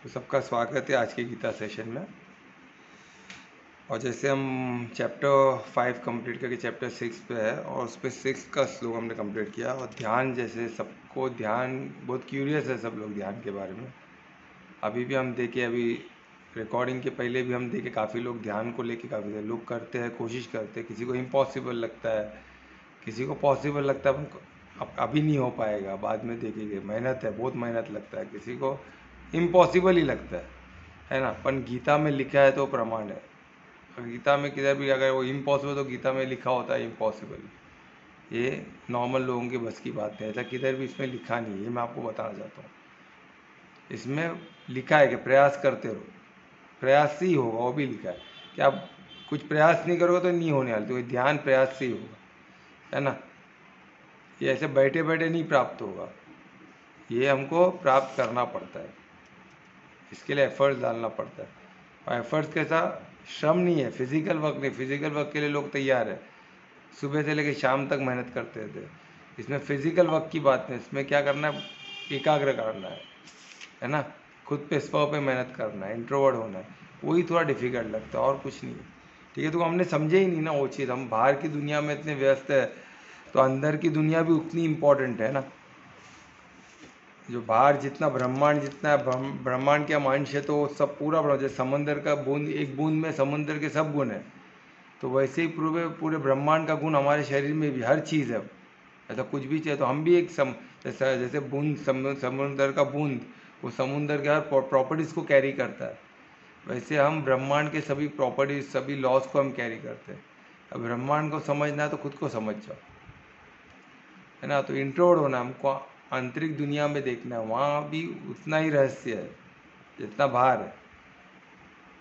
तो सबका स्वागत है आज के गीता सेशन में। और जैसे हम चैप्टर 5 कंप्लीट करके चैप्टर 6 पे है और उस पर 6 का श्लोक हमने कंप्लीट किया। और ध्यान, जैसे सबको ध्यान बहुत क्यूरियस है सब लोग ध्यान के बारे में। अभी भी हम देखे, अभी रिकॉर्डिंग के पहले भी हम देखे काफ़ी लोग ध्यान को लेके काफ़ी सारे लोग करते हैं, कोशिश करते हैं। किसी को इम्पॉसिबल लगता है, किसी को पॉसिबल लगता है, अब अभी नहीं हो पाएगा, बाद में देखेंगे। मेहनत है, बहुत मेहनत लगता है, किसी को इम्पॉसिबल ही लगता है ना। पर गीता में लिखा है तो प्रमाण है। गीता में किधर भी अगर वो इम्पॉसिबल, तो गीता में लिखा होता है इम्पॉसिबल। ये नॉर्मल लोगों के बस की बात है, ऐसा किधर भी इसमें लिखा नहीं है। ये मैं आपको बताना चाहता हूँ। इसमें लिखा है कि प्रयास करते रहो, प्रयास से ही होगा। वो भी लिखा है कि आप कुछ प्रयास नहीं करोगे तो नहीं होने वाला। तो ये ध्यान प्रयास से ही होगा, है ना। ये ऐसे बैठे बैठे नहीं प्राप्त होगा, ये हमको प्राप्त करना पड़ता है। इसके लिए एफर्ट्स डालना पड़ता है। और एफर्ट्स कैसा, श्रम नहीं है, फिजिकल वर्क नहीं। फिजिकल वर्क के लिए लोग तैयार है, सुबह से लेकर शाम तक मेहनत करते थे। इसमें फिजिकल वर्क की बात नहीं, इसमें क्या करना है, एकाग्र करना है ना। खुद पे स्व पे मेहनत करना है, इंट्रोवर्ट होना है। वही थोड़ा डिफिकल्ट लगता है, और कुछ नहीं है। ठीक है, तो हमने समझे ही नहीं ना वो चीज़। हम बाहर की दुनिया में इतने व्यस्त है, तो अंदर की दुनिया भी उतनी इम्पोर्टेंट है ना। जो बाहर जितना ब्रह्मांड, जितना है ब्रह्मांड के हम अंश है, तो सब पूरा जैसे समंदर का बूंद, एक बूंद में समंदर के सब गुण हैं। तो वैसे ही पूरे पूरे ब्रह्मांड का गुण हमारे शरीर में भी हर चीज़ है। ऐसा कुछ भी चाहिए तो हम भी एक जैसे जैसे बूंद, समुद्र का बूंद, वो समुद्र के हर प्रॉपर्टीज़ को कैरी करता है। वैसे हम ब्रह्मांड के सभी प्रॉपर्टीज, सभी लॉज को हम कैरी करते हैं। अब ब्रह्मांड को समझना है तो खुद को समझ जाओ, है ना। तो इंट्रोवर्ट होना, हमको आंतरिक दुनिया में देखना है। वहाँ भी उतना ही रहस्य है जितना बाहर है।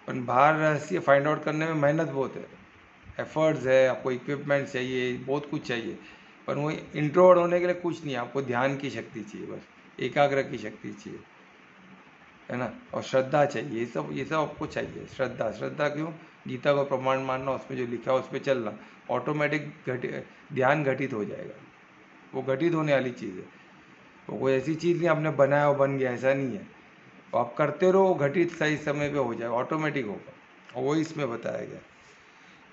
पर बाहर रहस्य फाइंड आउट करने में मेहनत बहुत है, एफर्ट्स है, आपको इक्विपमेंट चाहिए, बहुत कुछ चाहिए। पर वो इंट्रोवर्ट होने के लिए कुछ नहीं है, आपको ध्यान की शक्ति चाहिए, बस एकाग्र की शक्ति चाहिए, है ना। और श्रद्धा चाहिए। ये सब आपको चाहिए। श्रद्धा, श्रद्धा क्यों, गीता को प्रमाण मानना, उसमें जो लिखा है उस पर चलना, ऑटोमेटिक ध्यान घटित हो जाएगा। वो घटित होने वाली चीज़ है। वो कोई ऐसी चीज़ नहीं आपने बनाया और बन गया, ऐसा नहीं है। तो आप करते रहो, घटित सही समय पे हो जाएगा, ऑटोमेटिक होगा। और वही इसमें बताया गया।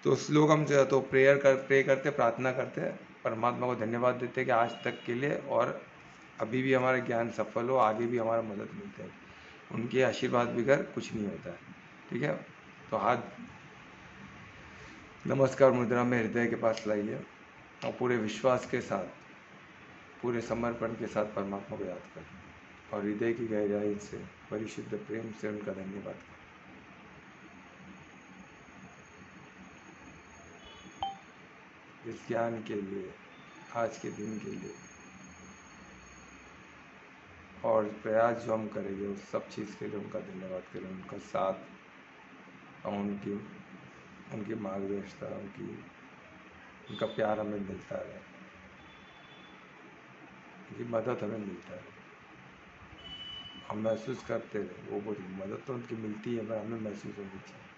तो श्लोक हम तो प्रे करते, प्रार्थना करते हैं, परमात्मा को धन्यवाद देते हैं कि आज तक के लिए, और अभी भी हमारा ज्ञान सफल हो, आगे भी हमारा मदद मिलता है। उनके आशीर्वाद बगैर कुछ नहीं होता है। ठीक है, तो हाथ नमस्कार मुद्रा में हृदय के पास लाइए और पूरे विश्वास के साथ, पूरे समर्पण के साथ परमात्मा को याद करें और हृदय की गहराई से, परिशुद्ध प्रेम से उनका धन्यवाद करें। इस ज्ञान के लिए, आज के दिन के लिए, और प्रयास जो हम करेंगे उस सब चीज़ के लिए उनका धन्यवाद करें। उनका साथ और उनकी मार्गदर्शनता, उनका प्यार हमें मिलता है, उनकी मदद हमें मिलता है। हम महसूस करते हैं, वो बोली मदद तो उनकी मिलती है, पर हमें महसूस होनी चाहिए।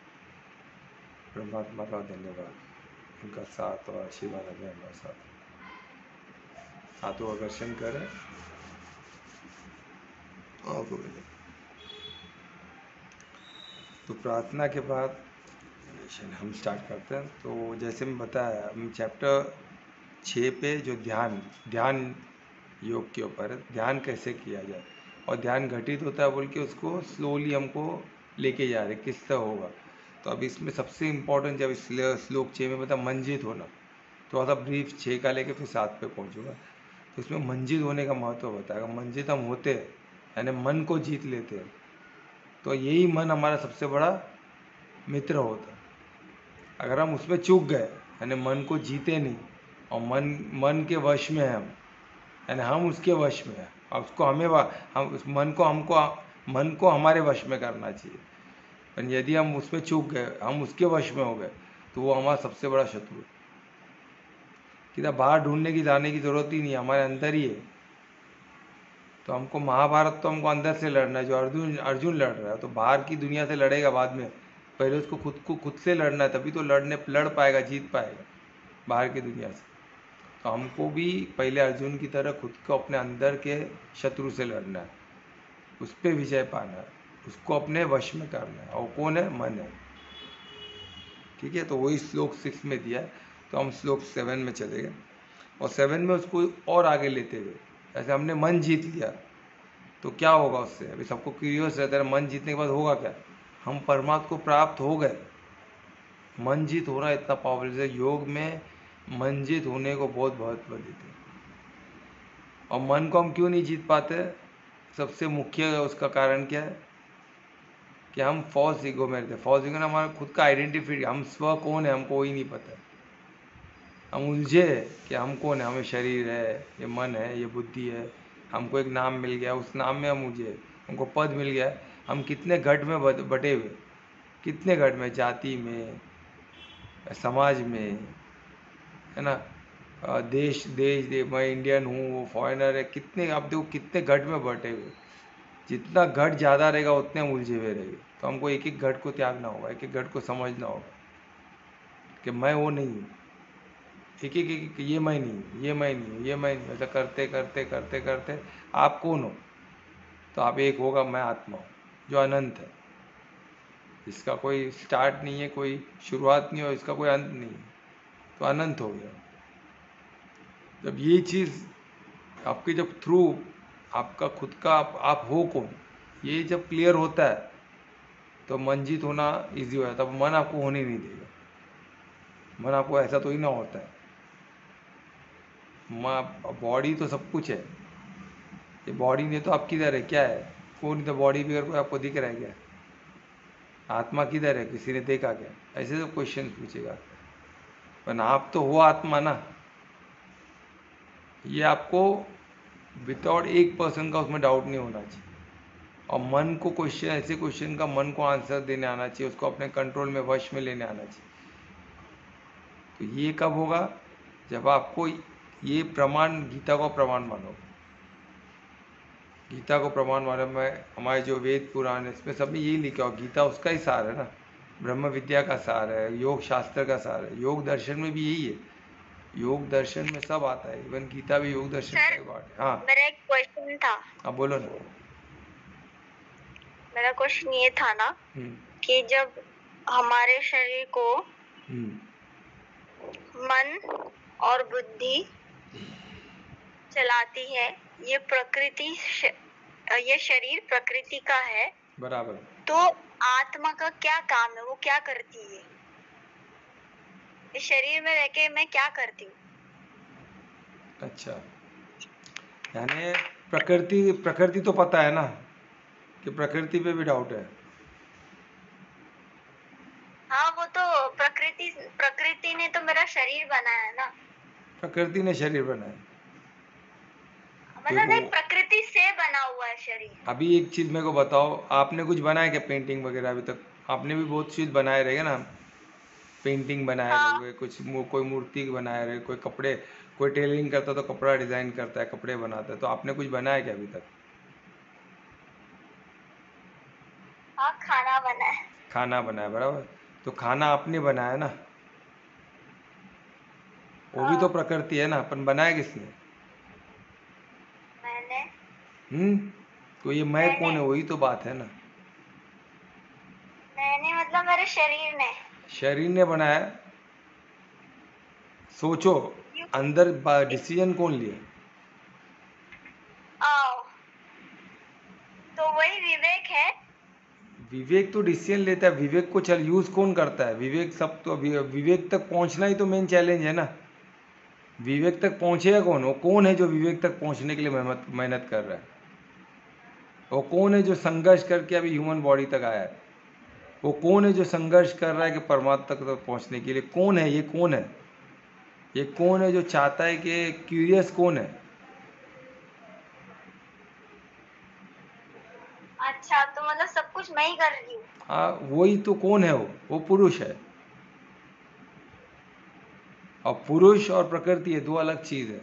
परमात्मा का धन्यवाद, उनका साथ और आशीर्वाद हमें हमारे साथ। हाथों आकर्षण करें और तो प्रार्थना के बाद हम स्टार्ट करते हैं। तो जैसे मैं बताया, हम चैप्टर 6 पे जो ध्यान योग के ऊपर है, ध्यान कैसे किया जाए और ध्यान घटित होता है बोल के उसको स्लोली हमको लेके जा रहे, किस तरह होगा। तो अब इसमें सबसे इम्पोर्टेंट, जब श्लोक 6 में बता मंजित होना, थोड़ा सा ब्रीफ 6 का लेके फिर 7 पे पहुँचूंगा। तो इसमें मंजित होने का महत्व बताएगा। मंजित हम होते हैं, यानी मन को जीत लेते हैं। तो यही मन हमारा सबसे बड़ा मित्र होता है। अगर हम उसमें चूक गए, यानी मन को जीते नहीं, और मन के वश में है हम, यानी हम उसके वश में हैं, और उसको हम उस मन को हमारे वश में करना चाहिए। पर यदि हम उसमें चूक गए, हम उसके वश में हो गए, तो वो हमारा सबसे बड़ा शत्रु है। किधर बाहर ढूंढने की, जाने की ज़रूरत ही नहीं है, हमारे अंदर ही है। तो हमको महाभारत तो हमको अंदर से लड़ना है। जो अर्जुन लड़ रहा है, तो बाहर की दुनिया से लड़ेगा बाद में। पहले उसको खुद से लड़ना है, तभी तो लड़ पाएगा, जीत पाएगा बाहर की दुनिया से। तो हमको भी पहले अर्जुन की तरह खुद को अपने अंदर के शत्रु से लड़ना है, उस पर विजय पाना है। उसको अपने वश में करना है, और कौन है? मन है। ठीक है, तो वही श्लोक 6 में दिया है। तो हम श्लोक 7 में चले गए, और 7 में उसको और आगे लेते हुए, ऐसे हमने मन जीत लिया तो क्या होगा उससे? अभी सबको क्यूरियस रहता है, मन जीतने के बाद होगा क्या? हम परमात्मा को प्राप्त हो गए। मन जीत होना इतना पावरफुल है, योग में मन जीत होने को बहुत महत्व देते हैं। और मन को हम क्यों नहीं जीत पाते? सबसे मुख्य उसका कारण क्या है कि हम फॉल्स ईगो में रहते हैं। फॉल्स ईगो ना, हमारा खुद का आइडेंटिफाई, हम स्व कौन है हमको वही नहीं पता। हम उलझे हैं कि हम कौन है, हमें शरीर है, ये मन है, ये बुद्धि है, हमको एक नाम मिल गया, उस नाम में हम उलझे, हमको पद मिल गया। हम कितने घट में बटे हुए, कितने घट में, जाति में, समाज में, है ना, देश देश दे, मैं इंडियन हूँ, वो फॉरेनर है, कितने, आप देखो कितने घट में बटे हुए। जितना घट ज़्यादा रहेगा उतने हम उलझे हुए रहेंगे। तो हमको एक एक घट को त्यागना होगा, एक एक घट को समझना होगा कि मैं वो नहीं हूँ। एक एक एक ये मैं नहीं हूँ, ये मैं नहीं हूँ, ये मैं नहीं हूँ। ऐसा करते करते करते करते आप कौन हो? तो आप एक होगा, मैं आत्मा हूँ जो अनंत है, इसका कोई स्टार्ट नहीं है, कोई शुरुआत नहीं है, और इसका कोई अंत नहीं है। तो अनंत हो गया। जब ये चीज़ आपके जब थ्रू आपका खुद का आप हो कौन, ये जब क्लियर होता है तो मन जीत होना ईजी हो जाता है। मन आपको होने नहीं देगा। मन आपको ऐसा तो ही ना होता है। बॉडी तो सब कुछ है, ये बॉडी नहीं तो आप किधर है, क्या है? कौन? तो बॉडी बगैर कोई आपको दिख रहा है क्या? आत्मा किधर है, किसी ने देखा क्या? ऐसे तो क्वेश्चन पूछेगा। पर आप तो हो आत्मा ना। ये आपको विदाउट 1% का उसमें डाउट नहीं होना चाहिए। और मन को क्वेश्चन, ऐसे क्वेश्चन का मन को आंसर देने आना चाहिए, उसको अपने कंट्रोल में, वश में लेने आना चाहिए। तो ये कब होगा? जब आपको ये प्रमाण, गीता को प्रमाण मानो। गीता को प्रमाण मानो में हमारे जो वेद पुराण है, इसमें सब में यही लिखा हो। गीता उसका ही सार है ना, ब्रह्म विद्या का सार है, योग शास्त्र का सार है। योग दर्शन में भी यही है, योग दर्शन में सब आता है, इवन गीता भी योग दर्शन का ही पार्ट है। हाँ, मेरा एक क्वेश्चन था। हाँ बोलो ना। मेरा क्वेश्चन ये था ना कि जब हमारे शरीर को मन और बुद्धि चलाती है, ये प्रकृति, ये शरीर प्रकृति का है, बराबर। तो आत्मा का क्या काम है? वो क्या करती है? इस शरीर में रह के मैं क्या करती हूँ? अच्छा, यानी प्रकृति तो पता है ना, कि प्रकृति पे भी डाउट है। हाँ, वो तो प्रकृति ने तो मेरा शरीर बनाया है ना। प्रकृति ने शरीर बनाया, मतलब देखो एक प्रकृति से बना हुआ है शरीर। अभी एक चीज़ मेरे को बताओ, आपने कुछ बनाया क्या पेंटिंग वगैरह अभी तक? आपने भी बहुत चीज़ बनाए रहेगा ना, पेंटिंग बनाए हाँ। रहोगे, कुछ कोई मूर्ति बनाए रहे, कोई कपड़े, कोई टेलरिंग करता तो कपड़ा डिज़ाइन करता है, कपड़े बनाता है। तो आपने कुछ बनाया क्या अभी तक? हाँ, खाना बनाया। खाना बनाया, बराबर। तो खाना आपने बनाया ना, वो भी तो प्रकृति है ना, अपन बनाया किसने? मैंने। तो ये मैं कौन है, वही तो बात है ना। मैंने मतलब मेरे शरीर ने। शरीर ने बनाया। सोचो, अंदर डिसीजन कौन लिया? तो वही विवेक है। विवेक तो डिसीजन लेता है, विवेक को चल यूज कौन करता है? विवेक सब तो, विवेक तक पहुंचना ही तो मेन चैलेंज है ना। विवेक तक पहुंचेगा कौन? वो कौन है जो विवेक तक पहुंचने के लिए मेहनत कर रहा है? वो कौन है जो संघर्ष करके अभी ह्यूमन बॉडी तक आया है? वो कौन है जो संघर्ष कर रहा है कि परमात्मा तक पहुंचने के लिए? कौन है ये? कौन है ये? कौन है जो चाहता है कि क्यूरियस कौन है? अच्छा, तो मतलब सब कुछ मैं ही कर रही हूँ। हाँ, वही तो। कौन है वो पुरुष है। और पुरुष और प्रकृति, ये दो अलग चीज है।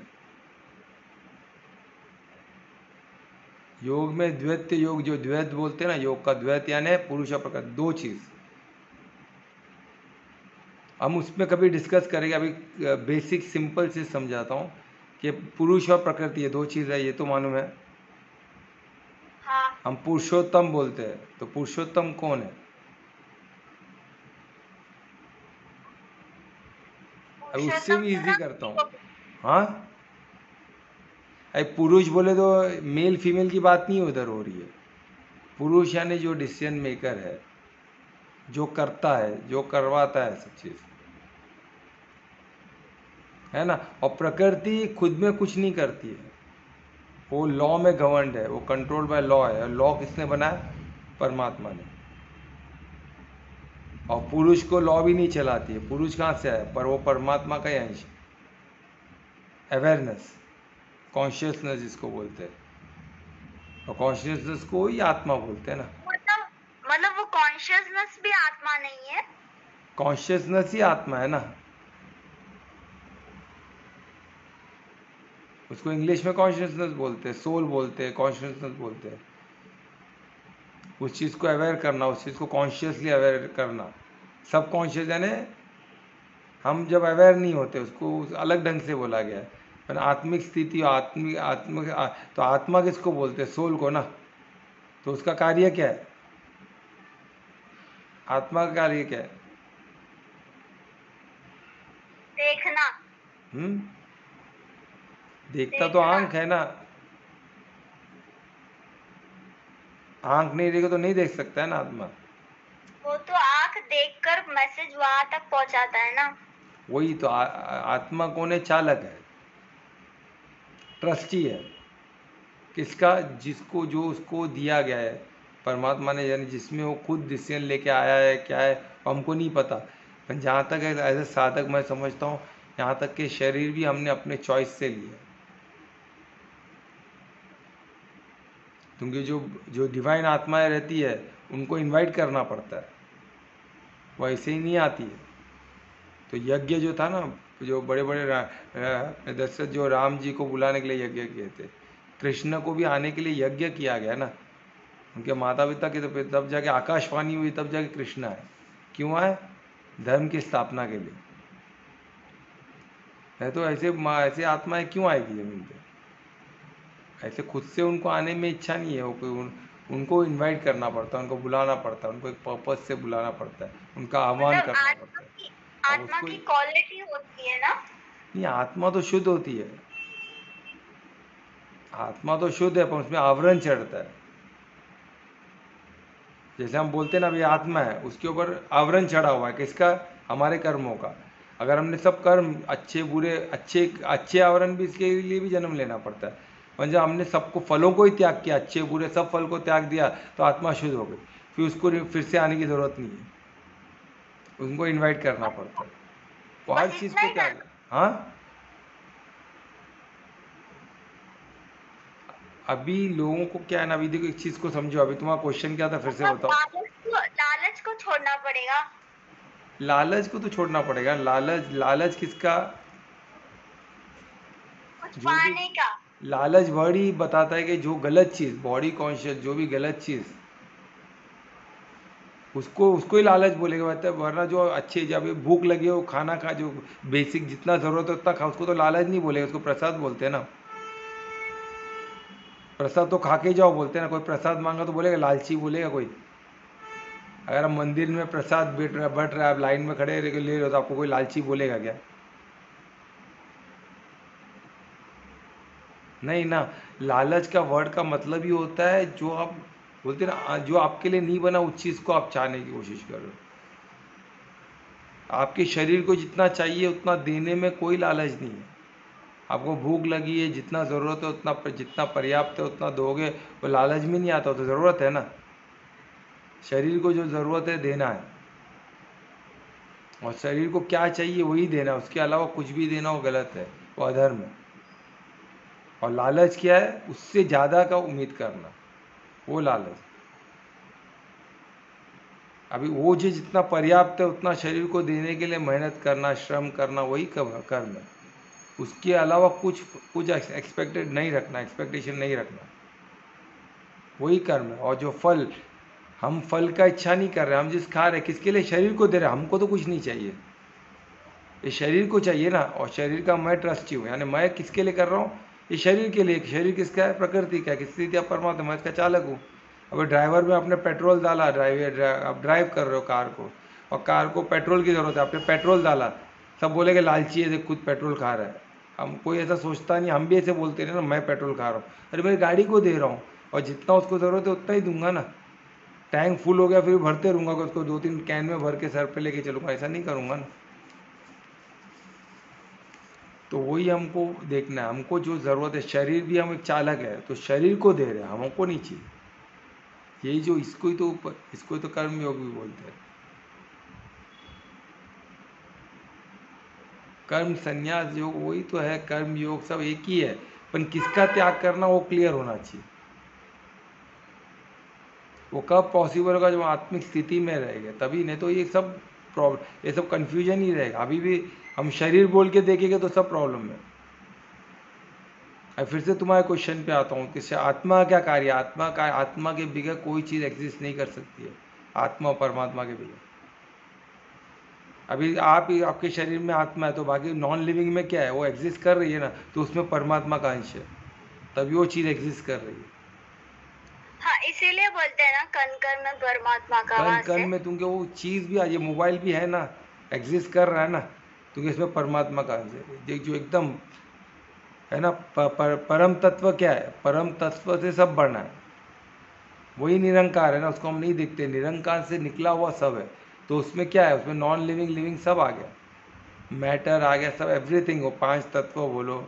योग में द्वैत योग, जो द्वैत बोलते हैं ना, योग का द्वैत यानी पुरुष और प्रकृति, दो चीज। हम उसमें कभी डिस्कस करेंगे, अभी बेसिक सिंपल चीज समझाता हूँ कि पुरुष और प्रकृति ये दो चीज है, ये तो मालूम है। हाँ। हम पुरुषोत्तम बोलते हैं, तो पुरुषोत्तम कौन है? अब उससे पुरुषोत्तम भी तो इजी ना करता किसी हूँ। को हाँ, अरे पुरुष बोले तो मेल फीमेल की बात नहीं उधर हो रही है। पुरुष यानी जो डिसीजन मेकर है, जो करता है, जो करवाता है सब चीज़, है ना। और प्रकृति खुद में कुछ नहीं करती है, वो लॉ में गवर्नड है, वो कंट्रोल बाय लॉ है। और लॉ किसने बनाया? परमात्मा ने। और पुरुष को लॉ भी नहीं चलाती है। पुरुष कहाँ से आया? पर वो परमात्मा का ही अंश। अवेयरनेस, कॉन्शियसनेस जिसको बोलते हैं, और कॉन्शियसनेस को ही आत्मा बोलते हैं ना। मतलब वो कॉन्शियसनेस भी आत्मा नहीं है? कॉन्शियसनेस ही आत्मा है ना। उसको इंग्लिश में कॉन्शियसनेस बोलते हैं, सोल बोलते हैं, कॉन्शियसनेस बोलते हैं। उस चीज़ को अवेयर करना, उस चीज़ को कॉन्शियसली अवेयर करना। सब कॉन्शियस यानी हम जब अवेयर नहीं होते, उसको अलग ढंग से बोला गया है। पर आत्मिक स्थिति, आत्मिक आत्मिक तो आत्मा किसको बोलते हैं? सोल को ना। तो उसका कार्य क्या है? आत्मा का कार्य क्या है? देखना। देखता तो देखना। आंख है ना। आंख नहीं देखे तो नहीं देख सकता है ना आत्मा। वो तो आंख देखकर मैसेज वहां तक पहुंचाता है ना। वही तो आत्मा कौन है? चालक है, ट्रस्टी है। किसका? जिसको, जो उसको दिया गया है परमात्मा ने, यानी जिसमें वो खुद डिसीजन लेके आया है। क्या है हमको नहीं पता, पर जहाँ तक एज ए साधक मैं समझता हूँ, यहाँ तक कि शरीर भी हमने अपने चॉइस से लिया। क्योंकि जो जो डिवाइन आत्माएं रहती है, उनको इनवाइट करना पड़ता है, वो ऐसे ही नहीं आती है। तो यज्ञ जो था ना, जो बड़े बड़े दशरथ जो राम जी को बुलाने के लिए यज्ञ किए थे, कृष्ण को भी आने के लिए यज्ञ किया गया ना। उनके माता पिता के तब जाके आकाशवाणी हुई, तब जाके कृष्ण आए। क्यों आए? धर्म की स्थापना के लिए। है तो ऐसे आत्माएं क्यों आएगी जमीन पे? ऐसे खुद से उनको आने में इच्छा नहीं है। वो उनको इनवाइट करना पड़ता है, उनको बुलाना पड़ता है, उनको एक पर्पस से बुलाना पड़ता है, उनका आह्वान मतलब करना पड़ता है। अब आत्मा उसको की क्वालिटी होती है ना। नहीं, आत्मा तो शुद्ध होती है। आत्मा तो शुद्ध है, पर उसमें आवरण चढ़ता है। जैसे हम बोलते हैं ना, अभी आत्मा है, उसके ऊपर आवरण चढ़ा हुआ है। किसका? हमारे कर्मों का। अगर हमने सब कर्म अच्छे बुरे, अच्छे अच्छे आवरण भी, इसके लिए भी जन्म लेना पड़ता है। और जब हमने सबको फलों को ही त्याग किया, अच्छे बुरे सब फल को त्याग दिया, तो आत्मा शुद्ध हो गई। फिर उसको फिर से आने की ज़रूरत नहीं है, उनको इनवाइट करना पड़ता है। वो हर बस चीज़ इतना को ही त्याग। करना। हाँ, अभी लोगों को क्या है ना, अभी देखो एक चीज़ को समझो। अभी तुम्हारा क्वेश्चन क्या था, फिर से मतलब बताओ। लालच को छोड़ना पड़ेगा। लालच को तो छोड़ना पड़ेगा। लालच, लालच किसका? कुछ जो भी पाने का। लालच वर्ड ही बताता है कि जो गलत चीज़, बॉडी कॉन्शियस जो भी गलत चीज़, उसको उसको ही लालच बोलेगा। मतलब वरना जो अच्छे, जब भूख लगी हो खाना खा, जो बेसिक जितना ज़रूरत है उतना खा, उसको तो लालच नहीं बोलेगा, उसको प्रसाद बोलते हैं ना। प्रसाद तो खा के जाओ बोलते हैं ना। कोई प्रसाद मांगा तो बोलेगा लालची, बोलेगा कोई? अगर आप मंदिर में प्रसाद बट रहा है, आप लाइन में खड़े ले रहे हो, तो आपको कोई लालची बोलेगा क्या? नहीं ना। लालच का वर्ड का मतलब ही होता है, जो आप बोलते हैं ना, जो आपके लिए नहीं बना उस चीज़ को आप चाहने की कोशिश कर रहे हो। आपके शरीर को जितना चाहिए उतना देने में कोई लालच नहीं है। आपको भूख लगी है, जितना ज़रूरत है उतना, जितना पर्याप्त है उतना दोगे, वो लालच में नहीं आता, तो ज़रूरत है ना। शरीर को जो ज़रूरत है देना है, और शरीर को क्या चाहिए वही देना है। उसके अलावा कुछ भी देना वो गलत है, वो अधर्म है। और लालच क्या है? उससे ज़्यादा का उम्मीद करना, वो लालच। अभी वो जो जितना पर्याप्त है उतना शरीर को देने के लिए मेहनत करना, श्रम करना, वही कर्म है। उसके अलावा कुछ कुछ एक्सपेक्टेड नहीं रखना, एक्सपेक्टेशन नहीं रखना, वही कर्म है। और जो फल, हम फल का इच्छा नहीं कर रहे, हम जिस खा रहे किसके लिए? शरीर को दे रहे, हमको तो कुछ नहीं चाहिए, ये शरीर को चाहिए ना। और शरीर का मैं ट्रस्टी हूँ, यानी मैं किसके लिए कर रहा हूँ? ये शरीर के लिए। शरीर किसका है? प्रकृति का। किसकी दिया? परमात्मा। मैं इसका चालक हूँ। अब ड्राइवर में आपने पेट्रोल डाला, आप ड्राइव कर रहे हो कार को, और कार को पेट्रोल की ज़रूरत है, आपने पेट्रोल डाला, सब बोलेंगे लालची है, देख खुद पेट्रोल खा रहा है। हम कोई ऐसा सोचता नहीं, हम भी ऐसे बोलते हैं ना, मैं पेट्रोल खा रहा हूँ, अरे मेरी गाड़ी को दे रहा हूँ और जितना उसको ज़रूरत है उतना ही दूंगा ना। टैंक फुल हो गया फिर भरते रहूँगा, उसको 2-3 कैन में भर के सर पे लेके चलूँगा, ऐसा नहीं करूँगा ना। तो वही हमको देखना है, हमको जो ज़रूरत है, शरीर भी हम एक चालक है, तो शरीर को दे रहे हैं, हमको नहीं चाहिए। यही जो इसको ही तो कर्म योग भी बोलते हैं। कर्म संन्यास योग वही तो है, कर्म योग सब एक ही है, पर किसका त्याग करना वो क्लियर होना चाहिए। वो कब पॉसिबल होगा, जब आत्मिक स्थिति में रहेगा तभी, नहीं तो ये सब प्रॉब्लम, ये सब कन्फ्यूजन ही रहेगा। अभी भी हम शरीर बोल के देखेंगे तो सब प्रॉब्लम है। अब फिर से तुम्हारे क्वेश्चन पे आता हूँ कि आत्मा क्या कार्य, आत्मा के बिगैर कोई चीज़ एग्जिस्ट नहीं कर सकती है, आत्मा और परमात्मा के बिगैर। अभी आपके शरीर में आत्मा है, तो बाकी नॉन लिविंग में क्या है, वो एग्जिस्ट कर रही है ना, तो उसमें परमात्मा का अंश है, तभी वो चीज़ एग्जिस्ट कर रही है। हाँ, इसीलिए बोलते हैं ना कण कण में परमात्मा का कण वास कण है। में तुमके वो चीज़ भी ये मोबाइल भी है ना, एग्जिस्ट कर रहा है ना, क्योंकि इसमें परमात्मा का अंश है, जो एकदम है ना। परम तत्व क्या है, परम तत्व से सब बढ़ना है, वही निरंकार है ना, उसको हम नहीं देखते, निरंकार से निकला हुआ सब है। तो उसमें क्या है, उसमें नॉन लिविंग लिविंग सब आ गया, मैटर आ गया, सब एवरीथिंग हो, 5 तत्व बोलो,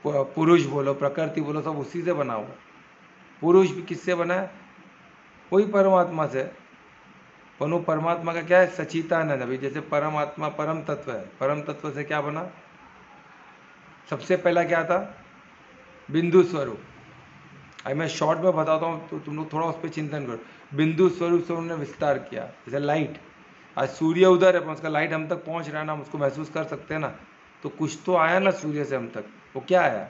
पुरुष बोलो, प्रकृति बोलो, सब उसी से बना हुआ। पुरुष भी किससे बना है, वही परमात्मा से। पर वो परमात्मा का क्या है, सचितानंद। अभी जैसे परमात्मा परम तत्व है, परम तत्व से क्या बना, सबसे पहला क्या था, बिंदु स्वरूप। अभी मैं शॉर्ट में बताता हूँ तो तुम लोग थोड़ा उस पर चिंतन करो। बिंदु स्वरूप से उन्होंने विस्तार किया, जैसे लाइट, आज सूर्य उधर है पर उसका लाइट हम तक पहुँच रहा है ना, हम उसको महसूस कर सकते हैं ना, तो कुछ तो आया ना सूर्य से हम तक, वो क्या आया,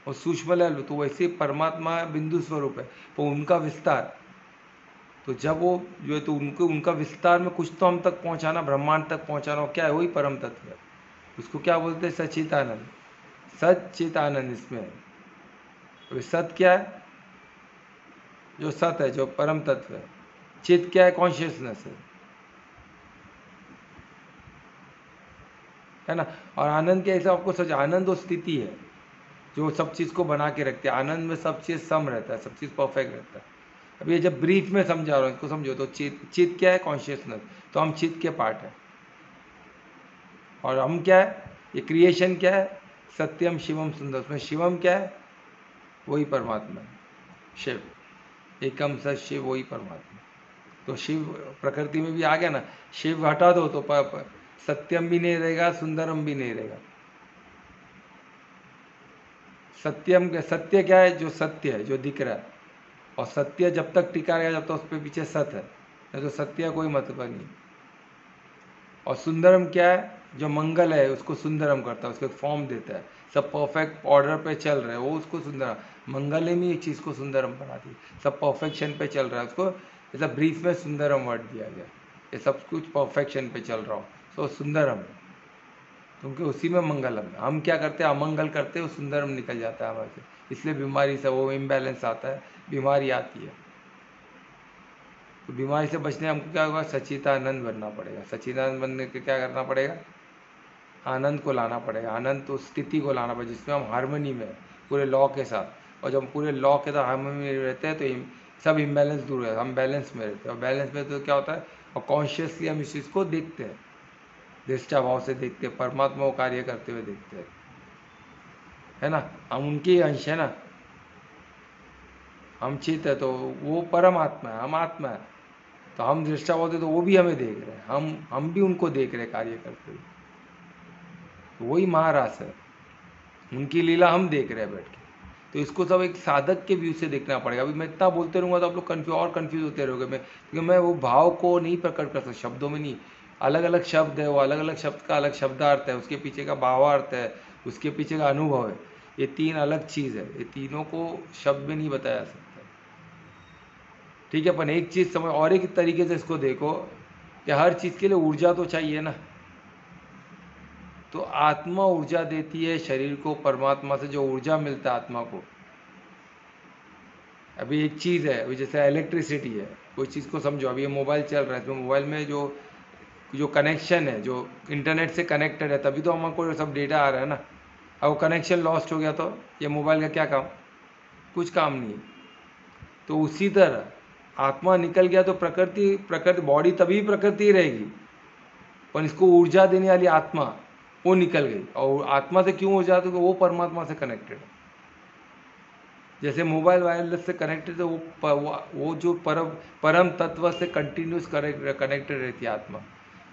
वो सूक्ष्म लेवल। तो वैसे परमात्मा बिंदु स्वरूप है, तो उनका विस्तार, तो जब वो जो है तो उनका विस्तार में कुछ तो हम तक पहुँचाना, ब्रह्मांड तक पहुँचाना, क्या है, वही परम तत्व है। उसको क्या बोलते हैं, सच्चिदानंद, सच्चिदानंद इसमें है। तो सत क्या है, जो सत है, जो परम तत्व है। चित क्या है, कॉन्शियसनेस है ना। और आनंद क्या है, आपको सच, आनंद वो स्थिति है जो सब चीज़ को बना के रखते हैं। आनंद में सब चीज़ सम रहता है, सब चीज़ परफेक्ट रहता है। अब ये जब ब्रीफ में समझा रहा हूँ, इसको समझो, तो चित क्या है, कॉन्शियसनेस, तो हम चित के पार्ट हैं। और हम क्या है, ये क्रिएशन क्या है, सत्यम शिवम सुंदर, उसमें शिवम क्या है, वही परमात्मा है, शिव, एकम सच शिव, वही परमात्मा। तो शिव प्रकृति में भी आ गया ना, शिव हटा दो तो सत्यम भी नहीं रहेगा, सुंदरम भी नहीं रहेगा। सत्य क्या है, जो सत्य है, जो दिख रहा है, और सत्य जब तक टिका रहेगा जब तक उस पर पीछे सत है, नहीं तो सत्य कोई मतलब नहीं। और सुंदरम क्या है, जो मंगल है उसको सुंदरम करता है, उसको एक फॉर्म देता है, सब परफेक्ट ऑर्डर पे चल रहा है, वो उसको सुंदर, मंगल ने भी एक चीज़ को सुंदरम बना दी, सब परफेक्शन पे चल रहा है, उसको ऐसा ब्रीफ में सुंदरम वर्ड दिया गया, ये सब कुछ परफेक्शन पे चल रहा हो, तो सुंदरम है, क्योंकि उसी में मंगलम है। हम क्या करते हैं, अमंगल करते हैं, वो सुंदरम निकल जाता है हमारे से, इसलिए बीमारी से वो इम्बैलेंस आता है, बीमारी आती है। तो बीमारी से बचने हमको क्या होगा, सच्चिदानंद बनना पड़ेगा। सच्चिदानंद बनने के क्या करना पड़ेगा, आनंद को लाना पड़ेगा, आनंद तो स्थिति को लाना पड़ेगा जिसमें हम हारमोनी में पूरे लॉ के साथ, और जब हम पूरे लॉ के साथ हारमोनी में रहते हैं तो सब इम्बैलेंस दूर हो जाता है, हम बैलेंस में रहते हैं। और बैलेंस में तो क्या होता है, और कॉन्शियसली हम इस चीज़ को देखते हैं, दृष्टा भाव से देखते हैं, परमात्मा को कार्य करते हुए देखते हैं, है ना। हम उनके अंश है ना, हम चित है तो वो परमात्मा है, हम आत्मा है, तो हम दृष्टा बोलते तो वो भी हमें देख रहे हैं, हम भी उनको देख रहे हैं कार्य करते हुए, तो वही महारास है, उनकी लीला हम देख रहे हैं बैठ के। तो इसको सब एक साधक के व्यू से देखना पड़ेगा। अभी मैं इतना बोलते रहूँगा तो आप लोग कंफ्यूज होते रहोगे, क्योंकि मैं वो भाव को नहीं प्रकट कर सकता शब्दों में, नहीं, अलग अलग शब्द है, वो अलग अलग शब्द का अलग शब्दार्थ है, उसके पीछे का भावार्थ है, उसके पीछे का अनुभव है, ये 3 अलग चीज़ है, ये तीनों को शब्द में नहीं बताया जा सकता। ठीक है, अपन एक चीज़ समझ, और एक तरीके से इसको देखो कि हर चीज़ के लिए ऊर्जा तो चाहिए ना, तो आत्मा ऊर्जा देती है शरीर को, परमात्मा से जो ऊर्जा मिलता है आत्मा को, अभी एक चीज़ है, अभी जैसे इलेक्ट्रिसिटी है, कोई चीज़ को समझो, अभी ये मोबाइल चल रहा है, तो मोबाइल में जो जो कनेक्शन है, जो इंटरनेट से कनेक्टेड है, तभी तो हमको सब डेटा आ रहा है ना। अब वो कनेक्शन लॉस्ट हो गया तो ये मोबाइल का क्या काम? कुछ काम नहीं है। तो उसी तरह आत्मा निकल गया तो प्रकृति प्रकृति बॉडी तभी प्रकृति रहेगी, पर इसको ऊर्जा देने वाली आत्मा वो निकल गई। और आत्मा से क्यों ऊर्जा? तो वो परमात्मा से कनेक्टेड है। जैसे मोबाइल वायरलेस से कनेक्टेड है, वो जो परम तत्व से कंटिन्यूस कनेक्टेड रहती है आत्मा।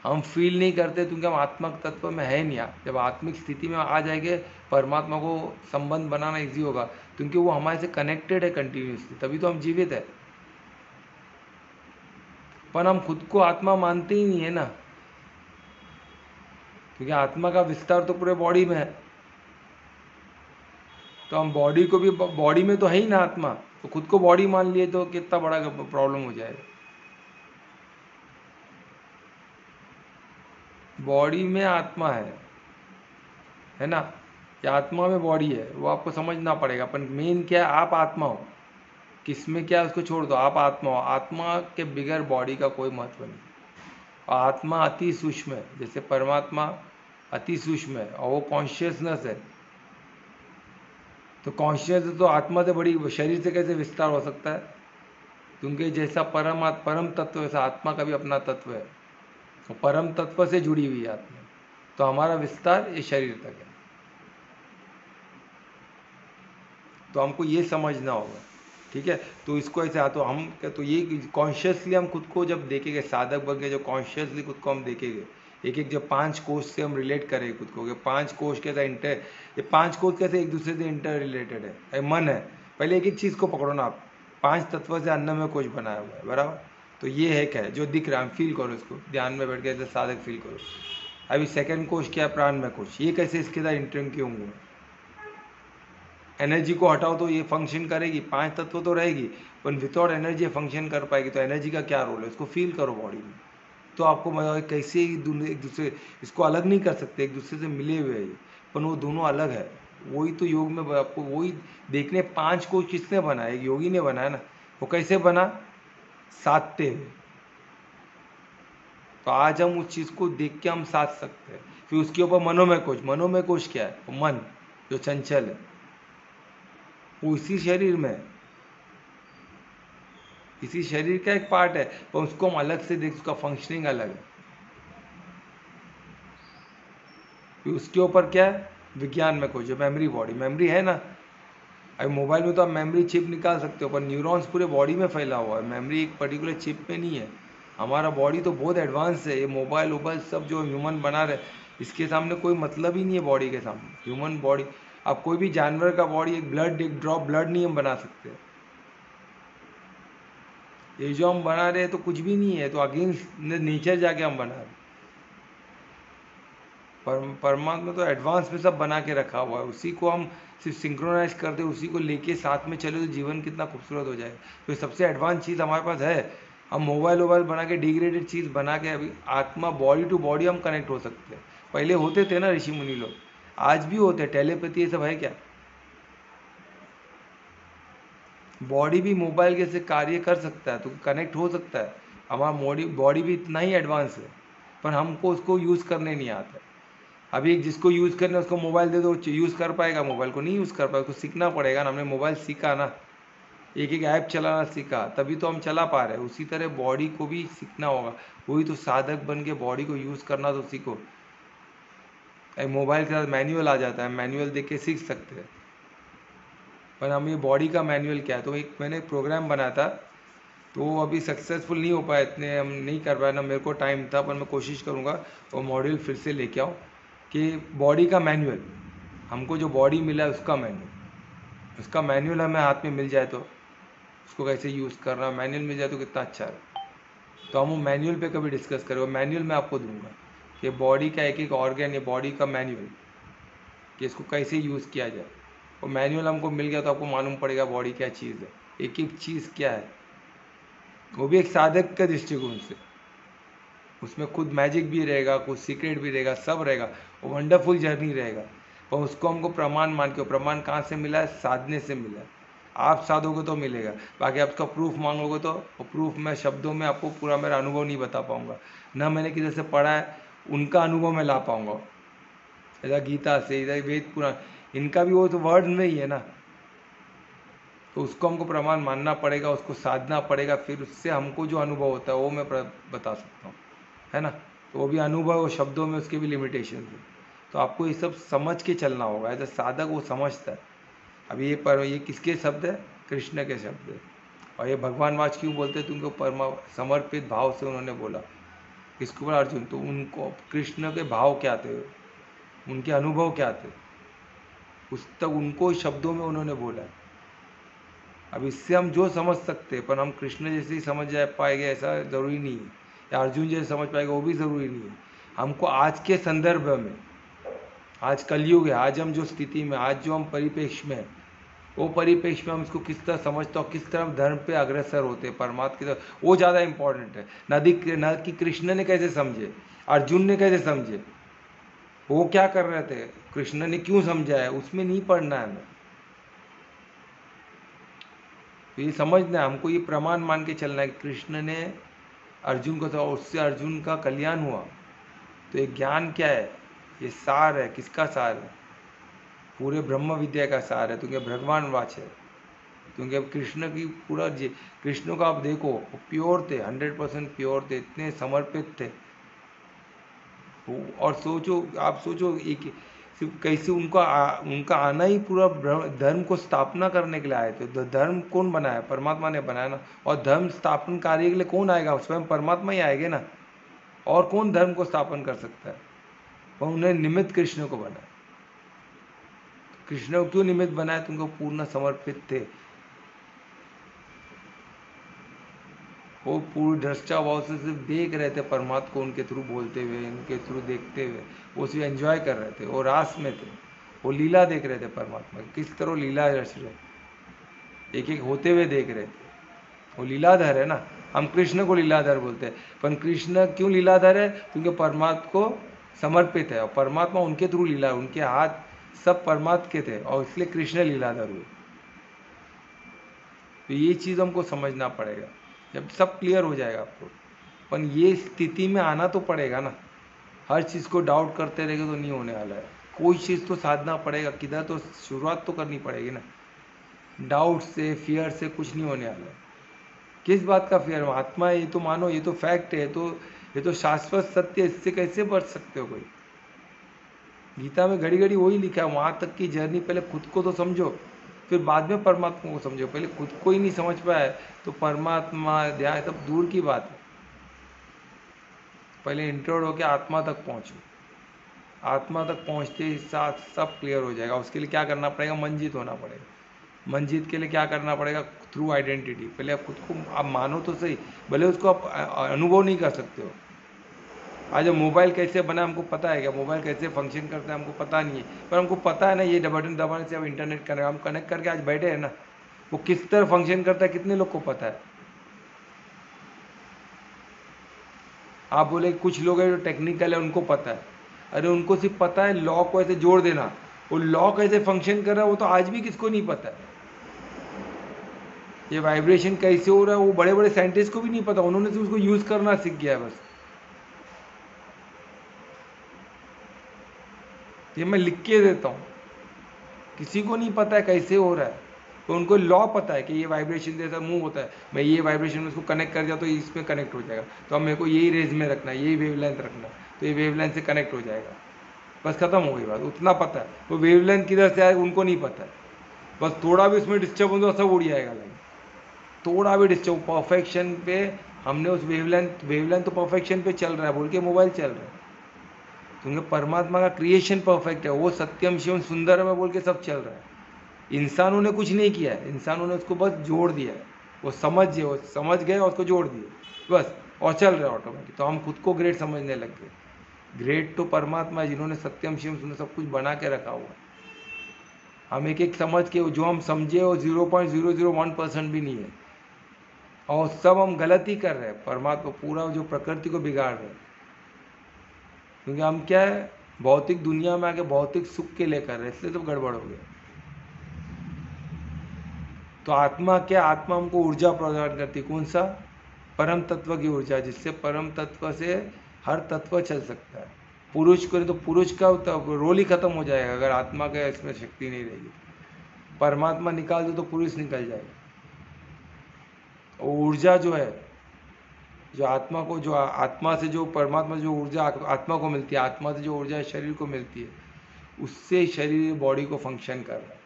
हम फील नहीं करते क्योंकि हम आत्मक तत्व में है नहीं। जब आत्मिक स्थिति में आ जाएंगे, परमात्मा को संबंध बनाना इजी होगा, क्योंकि वो हमारे से कनेक्टेड है कंटिन्यूसली, तभी तो हम जीवित है। पर हम खुद को आत्मा मानते ही नहीं है ना, क्योंकि आत्मा का विस्तार तो पूरे बॉडी में है। तो हम बॉडी को भी, बॉडी में तो है ही ना आत्मा, तो खुद को बॉडी मान लिए तो कितना बड़ा प्रॉब्लम हो जाएगा। बॉडी में आत्मा है ना, या आत्मा में बॉडी है, वो आपको समझना पड़ेगा। पर मेन क्या है, आप आत्मा हो, किसमें क्या है उसको छोड़ दो, आप आत्मा हो। आत्मा के बिगैर बॉडी का कोई महत्व नहीं। और आत्मा अति सूक्ष्म है, जैसे परमात्मा अति सूक्ष्म है और वो कॉन्शियसनेस है। तो कॉन्शियस तो आत्मा से बड़ी, शरीर से कैसे विस्तार हो सकता है? क्योंकि जैसा परम तत्व वैसा आत्मा का भी अपना तत्व है, तो परम तत्व से जुड़ी हुई है आत्मा। तो हमारा विस्तार ये शरीर तक है। तो हमको ये समझना होगा, ठीक है। तो इसको ऐसे तो हम तो ये कॉन्शियसली हम खुद को जब देखेंगे, साधक बन के जो कॉन्शियसली खुद को हम देखेंगे, एक एक जब 5 कोष से हम रिलेट करेंगे खुद को, 5 कोष कैसा ये 5 कोष कैसे एक दूसरे से इंटर रिलेटेड है। मन है, पहले एक एक चीज़ को पकड़ो ना आप। 5 तत्व से अन्नमय कोष बनाया हुआ है, बराबर। तो ये एक है जो दिख रहा है, फील करो इसको, ध्यान में बैठ के ऐसे साधक फील करो। अभी सेकेंड कोष क्या है? प्राणमय कोष। ये कैसे इसके साथ इंटरलिंक क्यों होंगे? एनर्जी को हटाओ तो ये फंक्शन करेगी, 5 तत्व तो रहेगी, पर विदाउट एनर्जी फंक्शन कर पाएगी। तो एनर्जी का क्या रोल है, इसको फील करो बॉडी में, तो आपको मजा आए कैसे एक दूसरे, इसको अलग नहीं कर सकते, एक दूसरे से मिले हुए हैं, पर वो दोनों अलग है। वही तो योग में आपको वही देखने, 5 को किसने बनाया? एक योगी ने बनाया ना। वो कैसे बना? साधते हुए। तो आज हम उस चीज़ को देख के हम साध सकते हैं। फिर उसके ऊपर मनोमय कोश। मनोमय कोश क्या है? वो मन जो चंचल है, वो इसी शरीर में है, इसी शरीर का एक पार्ट है, पर उसको हम अलग से देख, उसका फंक्शनिंग अलग है। फिर उसके ऊपर क्या है? विज्ञान में कोई जो मेमोरी बॉडी, मेमोरी है ना। अभी मोबाइल में तो आप मेमोरी चिप निकाल सकते हो, पर न्यूरॉन्स पूरे बॉडी में फैला हुआ है, मेमोरी एक पर्टिकुलर चिप में नहीं है। हमारा बॉडी तो बहुत एडवांस है। ये मोबाइल वोबाइल सब जो ह्यूमन बना रहे, इसके सामने कोई मतलब ही नहीं है बॉडी के सामने। ह्यूमन बॉडी, आप कोई भी जानवर का बॉडी, एक ड्रॉप ब्लड नहीं हम बना सकते। ये जो हम बना रहे हैं तो कुछ भी नहीं है, तो अगेंस्ट नेचर जाके हम बना रहे। परमात्मा तो एडवांस में सब बना के रखा हुआ है, उसी को हम सिर्फ सिंक्रोनाइज करते, उसी को लेके साथ में चले तो जीवन कितना खूबसूरत हो जाएगा। तो सबसे एडवांस चीज़ हमारे पास है। हम मोबाइल वोबाइल बना के डिग्रेडेड चीज़ बना के, अभी आत्मा बॉडी टू बॉडी हम कनेक्ट हो सकते हैं। पहले होते थे ना ऋषि मुनि लोग, आज भी होते हैं। टेलीपैथी ये सब है क्या? बॉडी भी मोबाइल के से कार्य कर सकता है, तो कनेक्ट हो सकता है। हमारा बॉडी भी इतना ही एडवांस है, पर हमको उसको यूज़ करने नहीं आता। अभी जिसको यूज़ करना है उसको मोबाइल दे दो, यूज़ कर पाएगा? मोबाइल को नहीं यूज़ कर पाएगा, उसको सीखना पड़ेगा ना। हमने मोबाइल सीखा ना, एक एक ऐप चलाना सीखा, तभी तो हम चला पा रहे हैं। उसी तरह बॉडी को भी सीखना होगा। वही तो साधक बन के बॉडी को यूज़ करना तो सीखो। मोबाइल के साथ मैनुअल आ जाता है, मैनुअल देख के सीख सकते हैं, पर हम ये बॉडी का मैनुअल क्या है? तो एक मैंने प्रोग्राम बनाया था, तो वो अभी सक्सेसफुल नहीं हो पाया, इतने हम नहीं कर पाए ना, मेरे को टाइम था, पर मैं कोशिश करूँगा वो मॉड्यूल फिर से लेके आऊँ कि बॉडी का मैनुअल, हमको जो बॉडी मिला है उसका मैनुअल हमें हाथ में मिल जाए तो उसको कैसे यूज़ करना, मैनुअल मिल जाए तो कितना अच्छा है। तो हम वो मैनुअल पे कभी डिस्कस करें। वो मैनुअल मैं आपको दूंगा कि बॉडी का एक एक ऑर्गन या बॉडी का मैनुअल, कि इसको कैसे यूज़ किया जाए। वो मैनुअल हमको मिल गया तो आपको मालूम पड़ेगा बॉडी क्या चीज़ है, एक एक चीज़ क्या है, वो भी एक साधक के दृष्टिकोण से। उसमें खुद मैजिक भी रहेगा, कुछ सीक्रेट भी रहेगा, सब रहेगा। वो वंडरफुल जर्नी रहेगा, पर उसको हमको प्रमाण मान के, प्रमाण कहाँ से मिला है? साधने से मिला है। आप साधोगे तो मिलेगा, बाकी आपका प्रूफ मांगोगे तो प्रूफ मैं शब्दों में आपको पूरा मेरा अनुभव नहीं बता पाऊंगा, ना मैंने किसी से पढ़ा है उनका अनुभव मैं ला पाऊंगा। इधर गीता से, इधर वेद पुराण, इनका भी वो तो वर्ड में ही है ना, तो उसको हमको प्रमाण मानना पड़ेगा, उसको साधना पड़ेगा, फिर उससे हमको जो अनुभव होता है वो मैं बता सकता हूँ, है ना। तो वो भी अनुभव, वो शब्दों में उसके भी लिमिटेशन है, तो आपको ये सब समझ के चलना होगा। एज अ साधक वो समझता है। अभी ये किसके शब्द है? कृष्ण के शब्द है। और ये भगवान वाच क्यों बोलते हैं? तुमको समर्पित भाव से उन्होंने बोला। किसको बोला? अर्जुन। तो उनको कृष्ण के भाव क्या थे, उनके अनुभव क्या थे, उस तक उनको शब्दों में उन्होंने बोला। अब इससे हम जो समझ सकते हैं, पर हम कृष्ण जैसे ही समझ जा पाएंगे ऐसा ज़रूरी नहीं है, या अर्जुन जैसे समझ पाएंगे वो भी ज़रूरी नहीं है। हमको आज के संदर्भ में, आज कलयुग है, आज हम जो स्थिति में, आज जो हम परिप्रेक्ष्य में, वो परिप्रेक्ष्य में हम इसको किस तरह समझते हो, किस तरह धर्म पे अग्रसर होते हैं परमात्मा की तरफ, वो ज़्यादा इंपॉर्टेंट है। न कि कृष्ण ने कैसे समझे, अर्जुन ने कैसे समझे, वो क्या कर रहे थे, कृष्ण ने क्यों समझा है, उसमें नहीं पढ़ना है हमें। तो ये समझना है हमको, ये प्रमाण मान के चलना है कि कृष्ण ने अर्जुन को था, उससे अर्जुन का कल्याण हुआ। तो ये ज्ञान क्या है? ये सार है। किसका सार है? पूरे ब्रह्म विद्या का सार है, क्योंकि भगवान वाच है। क्योंकि अब कृष्ण की पूरा कृष्ण को आप देखो, वो प्योर थे, 100% प्योर थे, इतने समर्पित थे। और सोचो, आप सोचो एक कैसे उनका आना ही पूरा धर्म को स्थापना करने के लिए आए थे। तो धर्म कौन बनाया? परमात्मा ने बनाया ना। और धर्म स्थापन कार्य के लिए कौन आएगा? स्वयं परमात्मा ही आएंगे ना। और कौन धर्म को स्थापन कर सकता है? और उन्हें निमित्त कृष्ण को बनाया। कृष्ण को क्यों निमित्त बनाया? तुमको पूर्ण समर्पित थे, वो पूरी दृष्टा भाव से सिर्फ देख रहे थे परमात्मा को, उनके थ्रू बोलते हुए, उनके थ्रू देखते हुए, वो सिर्फ एंजॉय कर रहे थे, वो रास में थे, वो लीला देख रहे थे परमात्मा की, किस तरह लीला रच रहे, एक एक होते हुए देख रहे थे। वो लीलाधर है ना। हम कृष्ण को लीलाधर बोलते हैं, पर कृष्ण क्यों लीलाधर है? क्योंकि परमात्मा को समर्पित है, और परमात्मा उनके थ्रू लीला, उनके हाथ सब परमात्मा के थे, और इसलिए कृष्ण लीलाधर हुए। तो ये चीज़ हमको समझना पड़ेगा, जब सब क्लियर हो जाएगा आपको। पर ये स्थिति में आना तो पड़ेगा ना। हर चीज़ को डाउट करते रहेंगे तो नहीं होने वाला है। कोई चीज़ तो साधना पड़ेगा, किधर तो शुरुआत तो करनी पड़ेगी ना। डाउट से, फियर से कुछ नहीं होने वाला है। किस बात का फियर? आत्मा है, ये तो मानो, ये तो फैक्ट है, ये तो शाश्वत सत्य, इससे कैसे बच सकते हो कोई? गीता में घड़ी घड़ी वही लिखा है। वहाँ तक की जर्नी पहले खुद को तो समझो, फिर बाद में परमात्मा को समझो। पहले खुद को ही नहीं समझ पाए तो परमात्मा ध्यान सब दूर की बात है। पहले इंट्रोड होकर आत्मा तक पहुँचो। आत्मा तक पहुँचते ही साथ सब क्लियर हो जाएगा। उसके लिए क्या करना पड़ेगा? मंजित होना पड़ेगा। मंजित के लिए क्या करना पड़ेगा? Through identity. पहले आप खुद को आप मानो तो सही, भले उसको आप अनुभव नहीं कर सकते हो। आज मोबाइल कैसे बना हमको पता है क्या? मोबाइल कैसे फंक्शन करता है हमको पता नहीं है, पर हमको पता है ना, ये बटन दबाने से अब इंटरनेट कनेक्ट, हम कनेक्ट करके आज बैठे हैं ना। वो किस तरह फंक्शन करता है कितने लोग को पता है? आप बोले कुछ लोग हैं जो टेक्निकल है उनको पता है, अरे उनको सिर्फ पता है लॉ को ऐसे जोड़ देना। वो लॉ कैसे फंक्शन कर रहा है वो तो आज भी किसको नहीं पता है। ये वाइब्रेशन कैसे हो रहा है वो बड़े बड़े साइंटिस्ट को भी नहीं पता, उन्होंने सिर्फ उसको यूज करना सीख गया है बस। ये मैं लिख के देता हूँ, किसी को नहीं पता है कैसे हो रहा है। तो उनको लॉ पता है कि ये वाइब्रेशन जैसा मूव होता है, मैं ये वाइब्रेशन में उसको कनेक्ट कर दिया तो इसमें कनेक्ट हो जाएगा, तो अब मेरे को यही रेंज में रखना है, यही वेवलेंथ रखना है, तो ये वेवलेंथ से कनेक्ट हो जाएगा। बस खत्म हो गई बात, उतना पता है। वो वेवलेंथ किधर से आएगा उनको नहीं पता है। बस थोड़ा भी उसमें डिस्टर्ब हो तो सब उड़ जाएगा लाइन। थोड़ा भी डिस्टर्ब, परफेक्शन पे हमने उस वेवलेंथ तो परफेक्शन पे चल रहा है बोल के मोबाइल चल रहा है। क्योंकि परमात्मा का क्रिएशन परफेक्ट है, वो सत्यम शिवम सुंदरम है बोल के सब चल रहा है। इंसानों ने कुछ नहीं किया है, इंसानों ने उसको बस जोड़ दिया है। वो समझ गए और उसको जोड़ दिए बस, और चल रहा है ऑटोमेटिक। तो हम खुद को ग्रेट समझने लग गए। ग्रेट तो परमात्मा है जिन्होंने सत्यम शिवम सुंदर सब कुछ बना के रखा हुआ है। हम एक एक समझ के जो हम समझे वो 0.001% भी नहीं है, और सब हम गलत ही कर रहे हैं। परमात्मा पूरा जो प्रकृति को बिगाड़ रहे हैं, क्योंकि हम क्या है, भौतिक दुनिया में आके भौतिक सुख के लिए कर रहे हैं, इसलिए तो गड़बड़ हो गया। तो आत्मा क्या, आत्मा हमको ऊर्जा प्रदान करती है। कौन सा? परम तत्व की ऊर्जा, जिससे परम तत्व से हर तत्व चल सकता है। पुरुष को, तो पुरुष का रोल ही खत्म हो जाएगा अगर आत्मा का इसमें शक्ति नहीं रहेगी। परमात्मा निकाल दो तो पुरुष निकल जाएगा। और ऊर्जा जो है, जो आत्मा को, जो आत्मा से जो परमात्मा जो ऊर्जा आत्मा को मिलती है, आत्मा से जो ऊर्जा शरीर को मिलती है, उससे शरीर बॉडी को फंक्शन कर रहा है।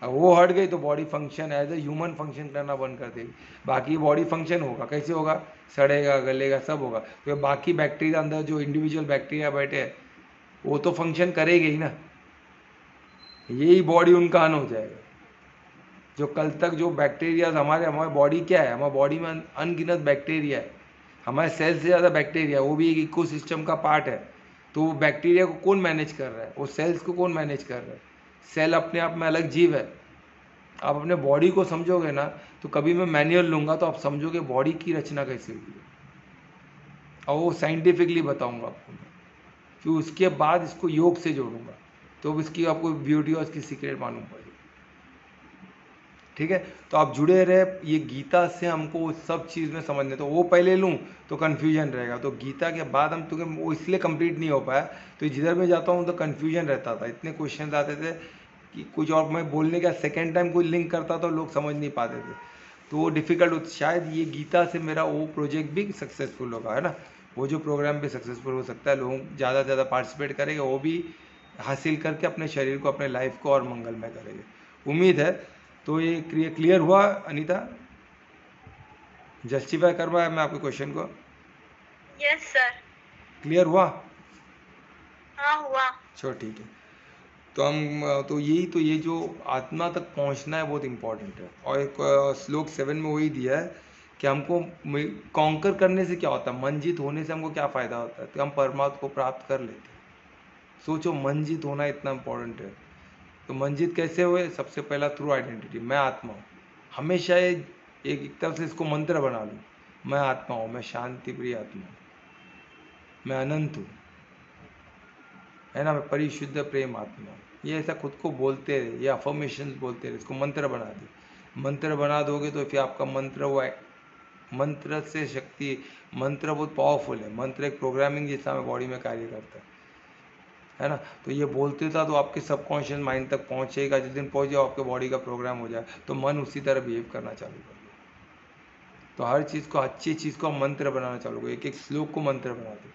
अब वो हट गई तो body function as a human function करना बंद कर देगी। बाकी बॉडी फंक्शन होगा, कैसे होगा? सड़ेगा, गलेगा, सब होगा। तो बाकी बैक्टीरिया अंदर जो इंडिविजुअल बैक्टीरिया बैठे हैं वो तो फंक्शन करेंगे ही ना, यही बॉडी उनका अन हो जाएगा। जो कल तक जो बैक्टीरिया हमारे बॉडी क्या है, हमारे बॉडी में अनगिनत बैक्टीरिया है, हमारे सेल से ज़्यादा बैक्टीरिया, वो भी एक इकोसिस्टम का पार्ट है। तो वो बैक्टीरिया को कौन मैनेज कर रहा है? वो सेल्स को कौन मैनेज कर रहा है? सेल अपने आप में अलग जीव है। आप अपने बॉडी को समझोगे ना, तो कभी मैं मैनुअल लूँगा तो आप समझोगे बॉडी की रचना कैसे हुई है, और वो साइंटिफिकली बताऊँगा आपको मैं। फिर उसके बाद इसको योग से जोड़ूंगा, तो अब इसकी आपको ब्यूटी और इसकी सीक्रेट मालूम पड़ेगी। ठीक है, तो आप जुड़े रहे। ये गीता से हमको सब चीज़ में समझने, तो वो पहले लूँ तो कन्फ्यूजन रहेगा, तो गीता के बाद हम, तो वो इसलिए कंप्लीट नहीं हो पाया। तो जिधर मैं जाता हूँ तो कन्फ्यूजन रहता था, इतने क्वेश्चन आते थे कि कुछ, और मैं बोलने का सेकेंड टाइम कोई लिंक करता तो लोग समझ नहीं पाते थे, तो वो डिफ़िकल्ट होता। शायद ये गीता से मेरा वो प्रोजेक्ट भी सक्सेसफुल होगा, है ना, वो जो प्रोग्राम भी सक्सेसफुल हो सकता है, लोग ज़्यादा से ज़्यादा पार्टिसिपेट करेंगे, वो भी हासिल करके अपने शरीर को, अपने लाइफ को और मंगलमय करेंगे, उम्मीद है। तो ये क्लियर हुआ अनीता? जस्टिफाई कर पाया मैं आपके क्वेश्चन को? Yes sir. क्लियर हुआ? हाँ हुआ। चलो ठीक है। तो हम, तो यही, तो ये जो आत्मा तक पहुंचना है बहुत इंपॉर्टेंट है। और एक श्लोक 7 में वही दिया है कि हमको कॉन्कर करने से क्या होता है, मन जीत होने से हमको क्या फ़ायदा होता है, तो हम परमात्मा को प्राप्त कर लेते हैं। सोचो, मन जीत होना इतना इंपॉर्टेंट है। तो मन जीत कैसे हुए? सबसे पहला थ्रू आइडेंटिटी, मैं आत्मा हूँ। हमेशा एक तरफ से इसको मंत्र बना लूँ, मैं आत्मा हूँ, मैं शांति प्रिय आत्मा हूँ, मैं अनंत हूँ, है ना, मैं परिशुद्ध प्रेम आत्मा हूँ। ये ऐसा खुद को बोलते रहे, ये अफर्मेशन बोलते रहे, इसको मंत्र बना दे। मंत्र बना दोगे तो फिर आपका मंत्र वो है, मंत्र से शक्ति, मंत्र बहुत पावरफुल है। मंत्र एक प्रोग्रामिंग जैसा हमें बॉडी में कार्य करता है ना। तो ये बोलते था तो आपके सबकॉन्शियस माइंड तक पहुँचेगा, जिस दिन पहुँच जाओ आपके बॉडी का प्रोग्राम हो जाए, तो मन उसी तरह बिहेव करना चालू कर दो। तो हर चीज़ को, अच्छी चीज़ को मंत्र बनाना चालू करो, एक एक श्लोक को मंत्र बना दो,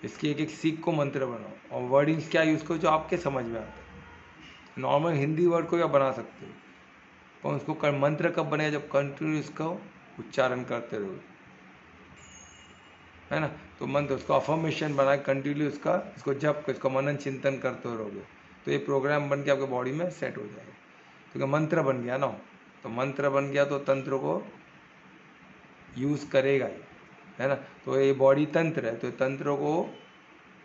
इसकी एक एक सीख को मंत्र बनाओ। और वर्डिंग्स क्या यूज़ करो जो आपके समझ में आता है। नॉर्मल हिंदी वर्ड को या बना सकते हो, पर उसको मंत्र कब बनेगा? जब कंटिन्यू इसका उच्चारण करते रहो, है ना। तो मंत्र, उसको अफर्मेशन बना के कंटिन्यू इसको जब इसको मनन चिंतन करते रहोगे, तो ये प्रोग्राम बन के आपके बॉडी में सेट हो जाएगा। तो मंत्र बन गया ना, तो मंत्र बन गया तो तंत्र को यूज़ करेगा ही, है ना। तो ये बॉडी तंत्र है, तो तंत्र को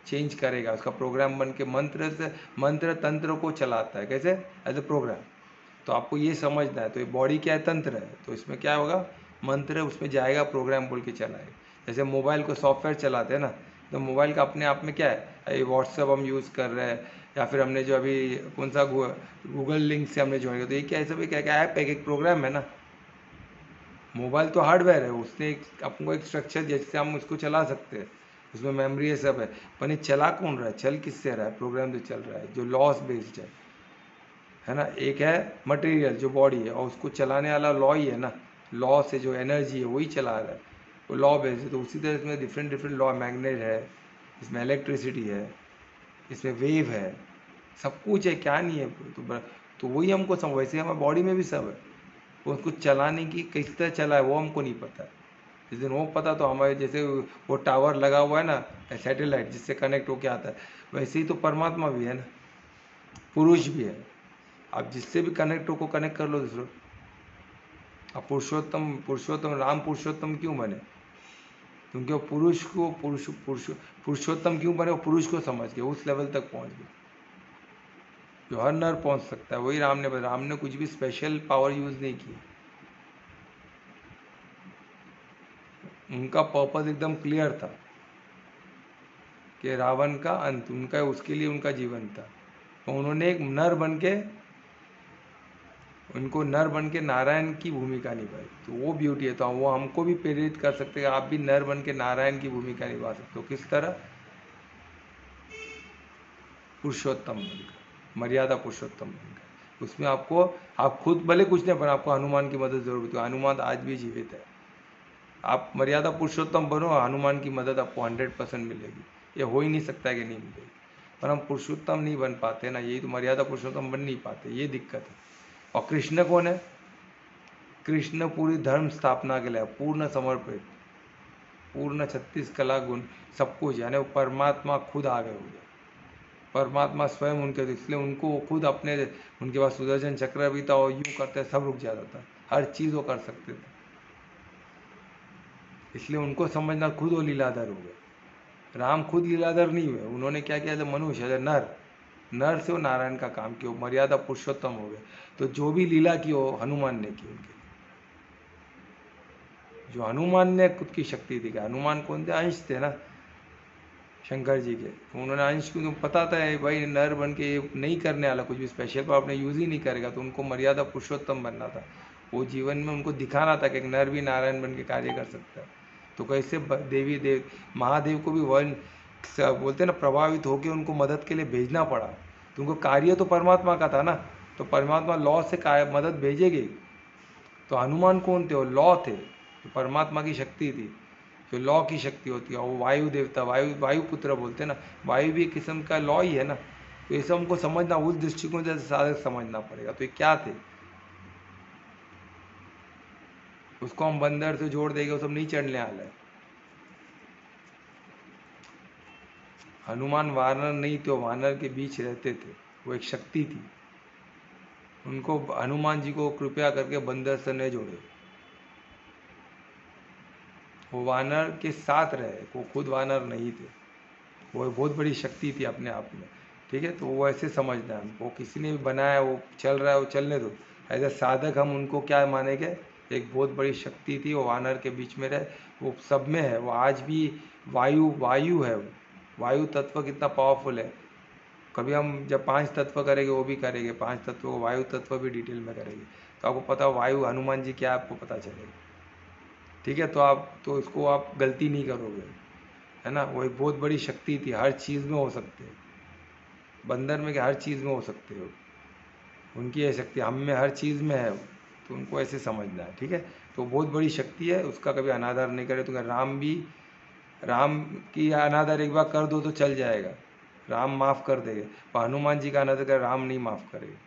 चेंज करेगा, उसका प्रोग्राम बन के मंत्र से, मंत्र तंत्र को चलाता है, कैसे? As a program. तो आपको ये समझना है। तो ये बॉडी क्या है? तंत्र है। तो इसमें क्या होगा? मंत्र है, उसमें जाएगा, प्रोग्राम बोल के चलाएगा। जैसे मोबाइल को सॉफ्टवेयर चलाते हैं ना, तो मोबाइल का अपने आप में क्या है? ये व्हाट्सअप हम यूज़ कर रहे हैं, या फिर हमने जो अभी कौन सा गूगल लिंक से हमने ज्वाइन किया, तो ये क्या है? सब क्या क्या ऐप है, एक प्रोग्राम है ना। मोबाइल तो हार्डवेयर है, उसने एक आपको एक स्ट्रक्चर जैसे हम उसको चला सकते हैं, उसमें मेमोरी है, सब है। पर ये चला कौन रहा है? चल किससे रहा है? प्रोग्राम जो चल रहा है, जो लॉस बेस्ड है ना। एक है मटेरियल जो बॉडी है, और उसको चलाने वाला लॉ ही है ना। लॉ से जो एनर्जी है वही चला रहा है, वो लॉ बेस्ड है। तो उसी तरह इसमें डिफरेंट डिफरेंट लॉ, मैग्नेट है, इसमें इलेक्ट्रिसिटी है, इसमें वेव है, सब कुछ है, क्या नहीं है। तो वही हमको सब, वैसे हमारे बॉडी में भी सब है। वो उसको चलाने की किस तरह चला है वो हमको नहीं पता है। जिस दिन वो पता तो हमारे, जैसे वो टावर लगा हुआ है ना, सैटेलाइट जिससे कनेक्ट होके आता है, वैसे ही तो परमात्मा भी है ना, पुरुष भी है। आप जिससे भी कनेक्ट हो को कनेक्ट कर लो दूसरों। अब पुरुषोत्तम, पुरुषोत्तम राम पुरुषोत्तम क्यों बने? क्योंकि वो पुरुष को पुरुषोत्तम क्यों बने? वो पुरुष को समझ के उस लेवल तक पहुंच गए जो हर नर पहुंच सकता है। वही राम ने बताया। राम ने कुछ भी स्पेशल पावर यूज नहीं की, उनका पर्पस एकदम क्लियर था कि रावण का अंत, उनका उसके लिए उनका जीवन था। तो उन्होंने एक नर बन के उनको नर बन के नारायण की भूमिका निभाई, तो वो ब्यूटी है। तो वो हमको भी प्रेरित कर सकते हैं, आप भी नर बन के नारायण की भूमिका निभा सकते हो। किस तरह? पुरुषोत्तम बनकर, मर्यादा पुरुषोत्तम बनकर। उसमें आपको, आप खुद भले कुछ नहीं, पर आपको हनुमान की मदद जरूर होती है। हनुमान आज भी जीवित है। आप मर्यादा पुरुषोत्तम बनो, हनुमान की मदद आपको 100% मिलेगी। ये हो ही नहीं सकता है कि नहीं मिलेगी, पर हम पुरुषोत्तम नहीं बन पाते ना, यही तो, मर्यादा पुरुषोत्तम बन नहीं पाते, ये दिक्कत है। और कृष्ण कौन है? कृष्ण पूरी धर्म स्थापना के लिए पूर्ण समर्पित, पूर्ण 36 कला गुण सब कुछ, यानी वो परमात्मा खुद आ गए हुए, परमात्मा स्वयं उनके, इसलिए उनको वो खुद अपने, उनके पास सुदर्शन चक्र भी था, और यूँ करते सब रुक जाता था, हर चीज़ वो कर सकते थे। इसलिए उनको समझना, खुद वो लीलाधर हो गए। राम खुद लीलाधर नहीं हुए, उन्होंने क्या किया, जब मनुष्य नर, नर से वो नारायण का काम किया, मर्यादा पुरुषोत्तम हो गए। तो जो भी लीला की वो हनुमान ने की उनके, जो हनुमान ने खुद की शक्ति थी। हनुमान कौन थे? अंश थे ना शंकर जी के, तो उन्होंने अंश को, तो पता था भाई नर बन के ये नहीं करने वाला कुछ भी स्पेशल, पर आपने यूज़ ही नहीं करेगा, तो उनको मर्यादा पुरुषोत्तम बनना था। वो जीवन में उनको दिखाना था कि एक नर भी नारायण बन के कार्य कर सकता है। तो कैसे देवी देव, महादेव को भी वन बोलते ना, प्रभावित होकर उनको मदद के लिए भेजना पड़ा। तो उनको कार्य तो परमात्मा का था ना, तो परमात्मा लॉ से मदद भेजेगी। तो हनुमान कौन थे? वो लॉ थे, तो परमात्मा की शक्ति थी, जो लॉ की शक्ति होती है। वो वायु देवता, वायु पुत्र बोलते हैं ना, वायु भी एक किस्म का लॉ ही है ना। तो ये सब हमको समझना, उस दृष्टिकोण से साधक समझना पड़ेगा। तो ये क्या थे, उसको हम बंदर से जोड़ देंगे, वो सब नहीं चढ़ने वाला है। हनुमान वानर नहीं थे, वानर के बीच रहते थे, वो एक शक्ति थी। उनको, हनुमान जी को कृपया करके बंदर से न जोड़े, वो वानर के साथ रहे, वो खुद वानर नहीं थे। वो बहुत बड़ी शक्ति थी अपने आप में, ठीक है। तो वो ऐसे समझना है, वो किसी ने भी बनाया, वो चल रहा है, वो चलने दो। एज ए साधक हम उनको क्या मानेंगे? एक बहुत बड़ी शक्ति थी, वो वानर के बीच में रहे, वो सब में है। वो आज भी वायु है, वायु तत्व कितना पावरफुल है। कभी हम जब 5 तत्व करेंगे, वो भी करेंगे 5 तत्व को, वायु तत्व भी डिटेल में करेंगे, तो आपको पता वायु हनुमान जी क्या, आपको पता चलेगा, ठीक है। तो आप, तो इसको आप गलती नहीं करोगे, है ना। वो एक बहुत बड़ी शक्ति थी, हर चीज़ में हो सकते हो। बंदर में क्या, हर चीज़ में हो सकते हो, उनकी ये शक्ति हम में हर चीज़ में है। तो उनको ऐसे समझना है, ठीक है। तो बहुत बड़ी शक्ति है, उसका कभी अनादर नहीं करे। तो राम भी, राम की अनादर एक बार कर दो तो चल जाएगा, राम माफ़ कर देंगे, पर हनुमान जी का अनादर कर, राम नहीं माफ़ करेगा।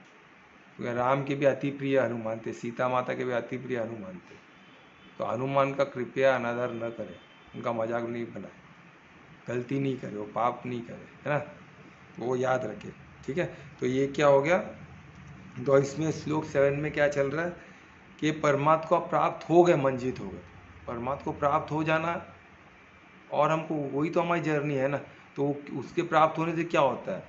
क्योंकि राम के भी अति प्रिय हनुमान थे, सीता माता के भी अति प्रिय हनुमान थे। तो हनुमान का कृपया अनादर न करें, उनका मजाक नहीं बनाए, गलती नहीं करे, वो पाप नहीं करे, है ना। तो वो याद रखे, ठीक है। तो ये क्या हो गया, तो इसमें श्लोक 7 में क्या चल रहा है कि परमात्मा को प्राप्त हो गए, मंजित हो गए। परमात्मा को प्राप्त हो जाना, और हमको वही तो हमारी जर्नी है ना। तो उसके प्राप्त होने से क्या होता है,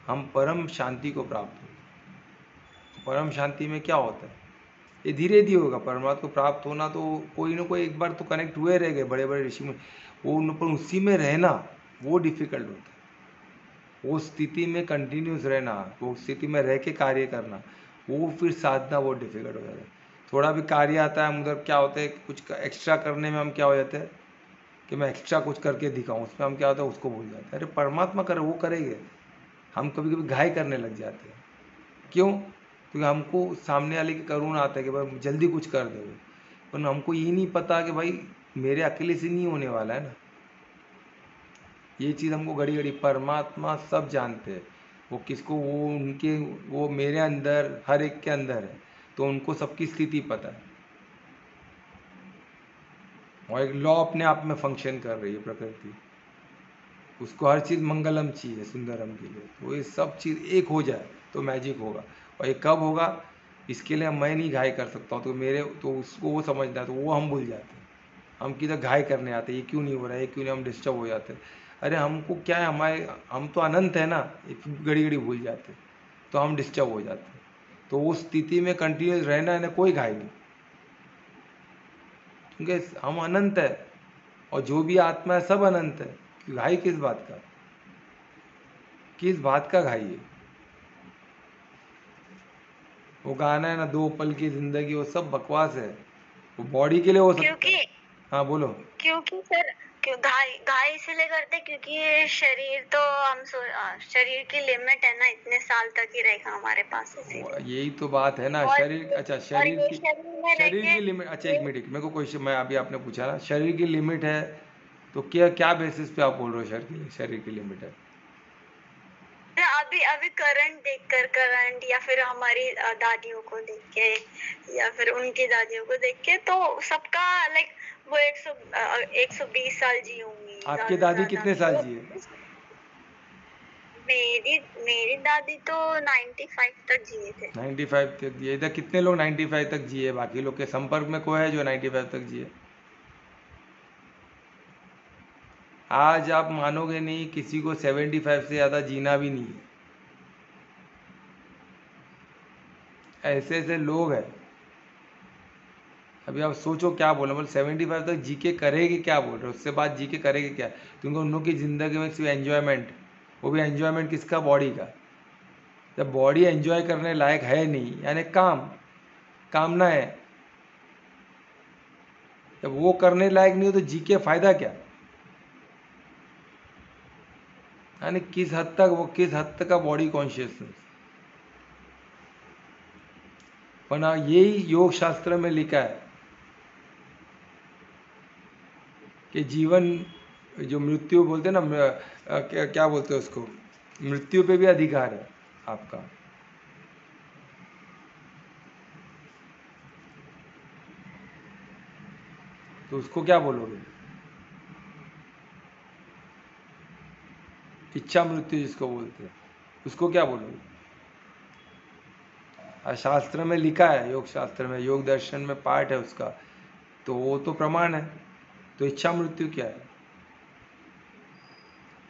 हम परम शांति को प्राप्त हो। परम शांति में क्या होता है, ये धीरे धीरे होगा। परमात्मा को प्राप्त होना तो कोई ना कोई एक बार तो कनेक्ट हुए रह गए बड़े बड़े ऋषि में, वो पर उसी में रहना वो डिफिकल्ट होता है। वो स्थिति में कंटिन्यूस रहना, वो स्थिति में रह के कार्य करना, वो फिर साधना वो डिफिकल्ट हो जाता है। थोड़ा भी कार्य आता है हम उधर, क्या होता है, कुछ एक्स्ट्रा करने में हम क्या हो जाते हैं कि मैं एक्स्ट्रा कुछ करके दिखाऊं, उसमें हम क्या होता है, उसको भूल जाते हैं। अरे परमात्मा करे, वो करेंगे। हम कभी कभी घाय करने लग जाते हैं, क्यों? क्योंकि हमको सामने वाले की करुणा आता है कि भाई जल्दी कुछ कर दो, पर हमको ये नहीं पता कि भाई मेरे अकेले से नहीं होने वाला है ना। ये चीज़ हमको घड़ी घड़ी, परमात्मा सब जानते हैं, वो किसको, वो उनके, वो मेरे अंदर हर एक के अंदर है, तो उनको सबकी स्थिति पता है। और एक लॉ अपने आप में फंक्शन कर रही है प्रकृति, उसको हर चीज़ मंगलम चाहिए, सुंदरम के लिए। तो ये सब चीज़ एक हो जाए तो मैजिक होगा। और ये कब होगा, इसके लिए मैं नहीं घाय कर सकता हूँ, तो मेरे, तो उसको वो समझना है, तो वो हम भूल जाते हैं। हम किधर घाय करने आते हैं, ये क्यों नहीं हो रहा है, ये क्यों नहीं, हम डिस्टर्ब हो जाते हैं। अरे हमको क्या है, हमारे, हम तो अनंत है ना, घड़ी घड़ी भूल जाते, तो हम डिस्टर्ब हो जाते हैं। तो उस स्थिति में कंटिन्यूस रहना है ना, कोई घाय नहीं, क्योंकि हम अनंत है, और जो भी आत्मा है सब अनंत है। घाई किस बात का, किस बात का घाई है? वो गाना है ना, 2 पल की जिंदगी, वो सब बकवास है। वो बॉडी के लिए हो सकता है। क्योंकि हाँ बोलो। क्योंकि सर क्यों घाई घाई इसलिए करते क्योंकि ये शरीर तो शरीर की लिमिट है ना, इतने साल तक ही रहेगा हमारे पास इसीलिए। यही तो बात है ना, और शरीर, अच्छा और शरीर ये की, शरीर में रह शरीर के की लिमिट, अच्छा ये एक मिनट मेरे को क्वेश्चन, मैं अभी आपने पूछा ना शरीर की लिमिट है, तो क्या क्या बेसिस पे आप बोल रहे हो शरीर की लिमिट है? अभी अभी करंट देखकर, करंट या फिर हमारी दादियों को देख के या फिर उनकी दादियों को देख के, तो सबका लाइक वो 120 साल जी होंगी आपकी ज्यादा से दादी ज्यादा। कितने साल तो जिए? मेरी मेरी दादी तो 95 तक जिए थे। 95 तक जिए? इधर कितने लोग 95 तक जिए? बाकी लोग के संपर्क में कोई है जो 95 तक जिए? आज आप मानोगे नहीं, किसी को 75 से ज़्यादा जीना भी नहीं है। ऐसे ऐसे लोग हैं। अभी आप सोचो क्या बोलो, मतलब 75 तक जी के करेगी क्या, बोल रहे हो उससे बाद जी के करेगी क्या? क्योंकि उन लोगों की ज़िंदगी में सिर्फ एन्जॉयमेंट, वो भी एन्जॉयमेंट किसका? बॉडी का। जब बॉडी एन्जॉय करने लायक है नहीं, यानी काम, कामना है, जब वो करने लायक नहीं हो तो जी के फ़ायदा क्या? यानी किस हद तक वो, किस हद तक का बॉडी कॉन्शियसनेस। वरना यही योग शास्त्र में लिखा है कि जीवन, जो मृत्यु बोलते हैं ना, क्या क्या बोलते हैं उसको, मृत्यु पे भी अधिकार है आपका। तो उसको क्या बोलोगे? इच्छा मृत्यु जिसको बोलते हैं, उसको क्या बोलोगे? और शास्त्र में लिखा है, योग शास्त्र में, योग दर्शन में पार्ट है उसका, तो वो तो प्रमाण है। तो इच्छा मृत्यु क्या है?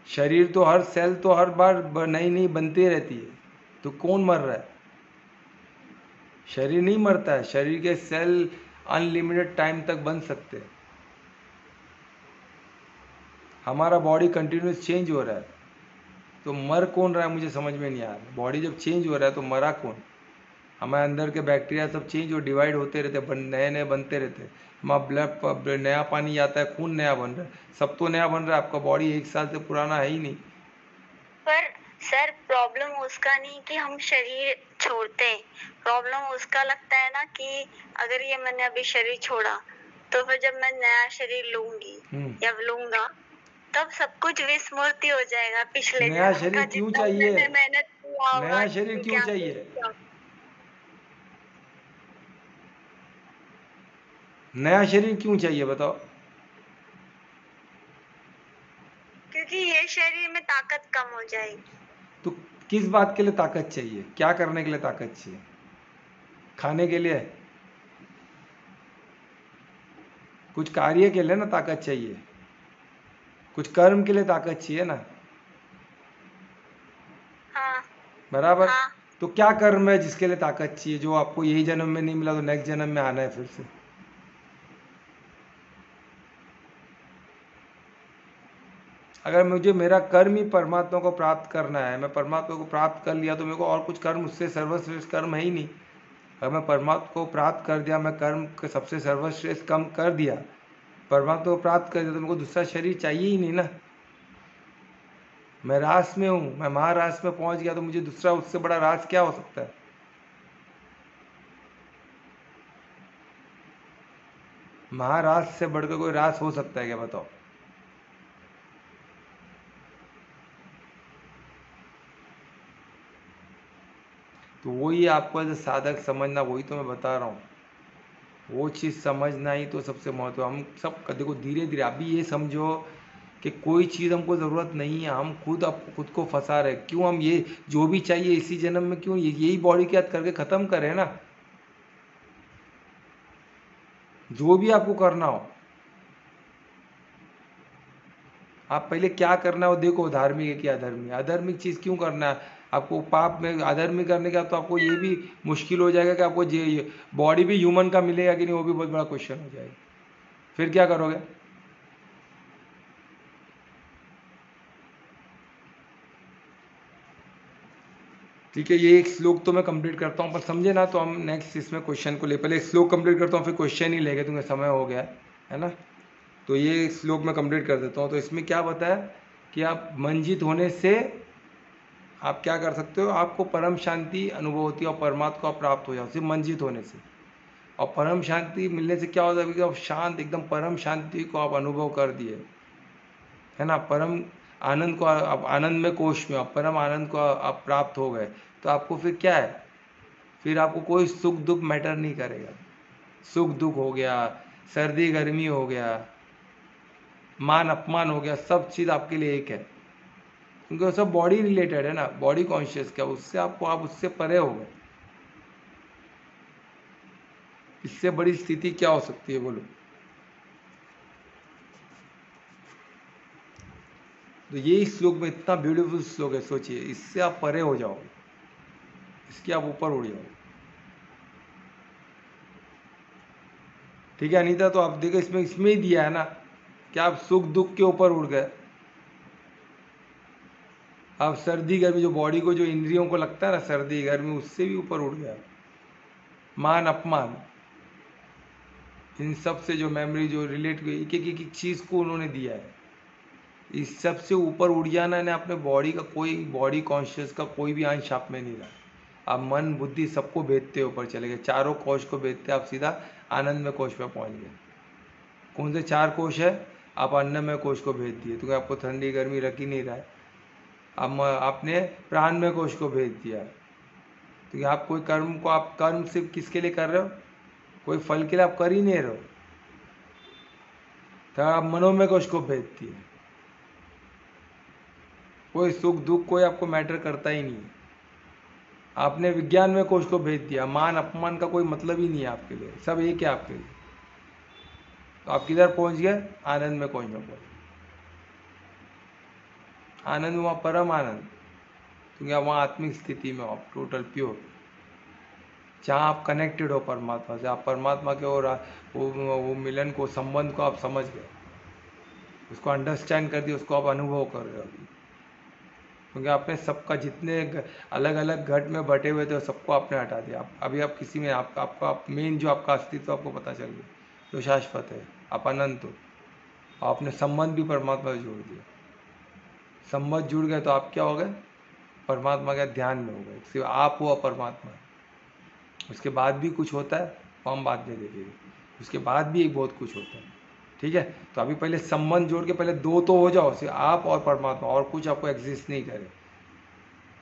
शरीर तो, हर सेल तो हर बार नई नई बनती रहती है, तो कौन मर रहा है? शरीर नहीं मरता है, शरीर के सेल अनलिमिटेड टाइम तक बन सकते हैं। हमारा बॉडी कंटिन्यूस चेंज हो रहा है, तो मर कौन रहा है मुझे समझ में नहीं आ रहा। बॉडी जब चेंज हो रहा है तो मरा कौन? हमारे अंदर के बैक्टीरिया सब चेंज और डिवाइड होते रहते, नए नए बनते रहते। हमारा ब्लड, नया पानी आता है, खून नया बन रहा है, सब तो नया बन रहा है। आपका बॉडी 1 साल से पुराना है ही नहीं। पर सर प्रॉब्लम उसका नहीं कि हम शरीर छोड़ते हैं, प्रॉब्लम उसका लगता है ना कि अगर ये मैंने अभी शरीर छोड़ा तो फिर जब मैं नया शरीर लूंगी या लूंगा तब सब कुछ विस्मृति हो जाएगा, पिछले नया जन्म का शरीर क्यों जितना भी चाहिए? मैंने मेहनत किया होगा, नया शरीर क्यों क्या चाहिए? क्या। नया शरीर क्यों चाहिए बताओ? क्योंकि ये शरीर में ताकत कम हो जाएगी। तो किस बात के लिए ताकत चाहिए? क्या करने के लिए ताकत चाहिए? खाने के लिए? कुछ कार्य के लिए ना ताकत चाहिए, कुछ कर्म के लिए ताकत चाहिए ना, हाँ बराबर? हाँ। तो क्या कर्म है जिसके लिए ताकत चाहिए, जो आपको यही जन्म में नहीं मिला तो नेक्स्ट जन्म में आना है फिर से? अगर मुझे मेरा कर्म ही परमात्मा को प्राप्त करना है, मैं परमात्मा को प्राप्त कर लिया, तो मेरे को और कुछ कर्म, उससे सर्वश्रेष्ठ कर्म है ही नहीं। अगर मैं परमात्मा को प्राप्त कर दिया, मैं कर्म के सबसे सर्वश्रेष्ठ कम कर दिया, परमात्मा को प्राप्त कर दिया, तो मेरे को दूसरा शरीर चाहिए ही नहीं ना। मैं रास में हूँ, मैं महारास में पहुँच गया, तो मुझे दूसरा उससे बड़ा रास क्या हो सकता है? महारास से बढ़कर कोई रास हो सकता है क्या, बताओ? तो वही आपको एज साधक समझना, वही तो मैं बता रहा हूँ। वो चीज़ समझना ही तो सबसे महत्व। हम सब देखो, धीरे धीरे अभी ये समझो कि कोई चीज़ हमको ज़रूरत नहीं है, हम खुद खुद को फंसा रहे। क्यों हम ये जो भी चाहिए इसी जन्म में, क्यों यही बॉडी के याद करके ख़त्म करें ना, जो भी आपको करना हो। आप पहले क्या करना है वो देखो, धार्मिक है कि अधर्मिक। अधर्मिक चीज़ क्यों करना है आपको? पाप में अधर्मिक करने का तो आपको ये भी मुश्किल हो जाएगा कि आपको बॉडी भी ह्यूमन का मिलेगा कि नहीं, वो भी बहुत बड़ा क्वेश्चन हो जाएगा। फिर क्या करोगे? ठीक है, ये एक श्लोक तो मैं कंप्लीट करता हूँ, पर समझे ना, तो हम नेक्स्ट इसमें क्वेश्चन को ले, पहले एक श्लोक कंप्लीट करता हूँ, फिर क्वेश्चन ही लेंगे, क्योंकि समय हो गया है ना। तो ये श्लोक मैं कंप्लीट कर देता हूँ। तो इसमें क्या बताया कि आप मंजित होने से आप क्या कर सकते हो, आपको परम शांति अनुभव होती है और परमात्मा को आप प्राप्त हो जाओ सिर्फ मंजित होने से। और परम शांति मिलने से क्या होता है कि आप शांत, एकदम परम शांति को आप अनुभव कर दिए, है ना, परम आनंद को आप आनंद में कोश में आप परम आनंद को आप प्राप्त हो गए, तो आपको फिर क्या है, फिर आपको कोई सुख दुख मैटर नहीं करेगा। सुख दुख हो गया, सर्दी गर्मी हो गया, मान अपमान हो गया, सब चीज़ आपके लिए एक है, क्योंकि वो सब बॉडी रिलेटेड है ना, बॉडी कॉन्शियस क्या, उससे आपको, आप उससे परे हो गए। इससे बड़ी स्थिति क्या हो सकती है, बोलो। तो ये श्लोक में इतना ब्यूटीफुल श्लोक है, सोचिए, इससे आप परे हो जाओगे, इसके आप ऊपर उड़ जाओगे। ठीक है अनीता, तो आप देखो इसमें इसमें ही दिया है ना कि आप सुख दुख के ऊपर उड़ गए, आप सर्दी गर्मी, जो बॉडी को, जो इंद्रियों को लगता है ना सर्दी गर्मी, उससे भी ऊपर उड़ गया। मान अपमान, इन सब से जो मेमोरी जो रिलेट हुई, एक एक चीज़ को उन्होंने दिया है। इस सब से ऊपर उड़ जाना ने अपने बॉडी का, कोई बॉडी कॉन्शियस का कोई भी अंश आप में नहीं रहा। आप मन बुद्धि सबको भेदते ऊपर चले गए, चारों कोश को भेदते आप सीधा आनंदमय कोश पे पहुंच गए। कौन से चार कोश है, आप अन्नमय कोश को भेज दिए, क्योंकि आपको ठंडी गर्मी रख ही नहीं रहा है। अब आपने प्राणमय कोश को भेज दिया, क्योंकि आप कोई कर्म को, आप कर्म सिर्फ किसके लिए कर रहे हो, कोई फल के लिए आप कर ही नहीं रहे हो, तो आप मनोमय कोश को भेज दिए। कोई सुख दुख कोई आपको मैटर करता ही नहीं है। आपने विज्ञान में कोश को भेज दिया, मान अपमान का कोई मतलब ही नहीं है आपके लिए, सब एक है आपके लिए। तो आप किधर पहुंच गए, आनंद में कोश में पहुंच गए। आनंद में, वहाँ परम आनंद, क्योंकि आप वहाँ आत्मिक स्थिति में हो, आप टोटल प्योर, जहाँ आप कनेक्टेड हो परमात्मा से, आप परमात्मा के और वो मिलन को, संबंध को आप समझ गए, उसको अंडरस्टैंड कर दिया, उसको आप अनुभव कर रहे हो अभी। क्योंकि आपने सबका, जितने अलग अलग घट में बटे हुए थे, सबको आपने हटा दिया। अभी आप किसी में, आपका मेन जो आपका अस्तित्व आपको पता चल गया, जो शाश्वत है, आप अनंत हो। आपने संबंध भी परमात्मा से जोड़ दिया, संबंध जुड़ गए तो आप क्या हो गए, परमात्मा के ध्यान में हो गए, सिर्फ आप हो और परमात्मा। उसके बाद भी कुछ होता है, वो हम बाद में देखेंगे, उसके बाद भी एक बहुत कुछ होता है। ठीक है, तो अभी पहले संबंध जोड़ के पहले दो तो हो जाओ, सिर्फ आप और परमात्मा, और कुछ आपको एग्जिस्ट नहीं करे।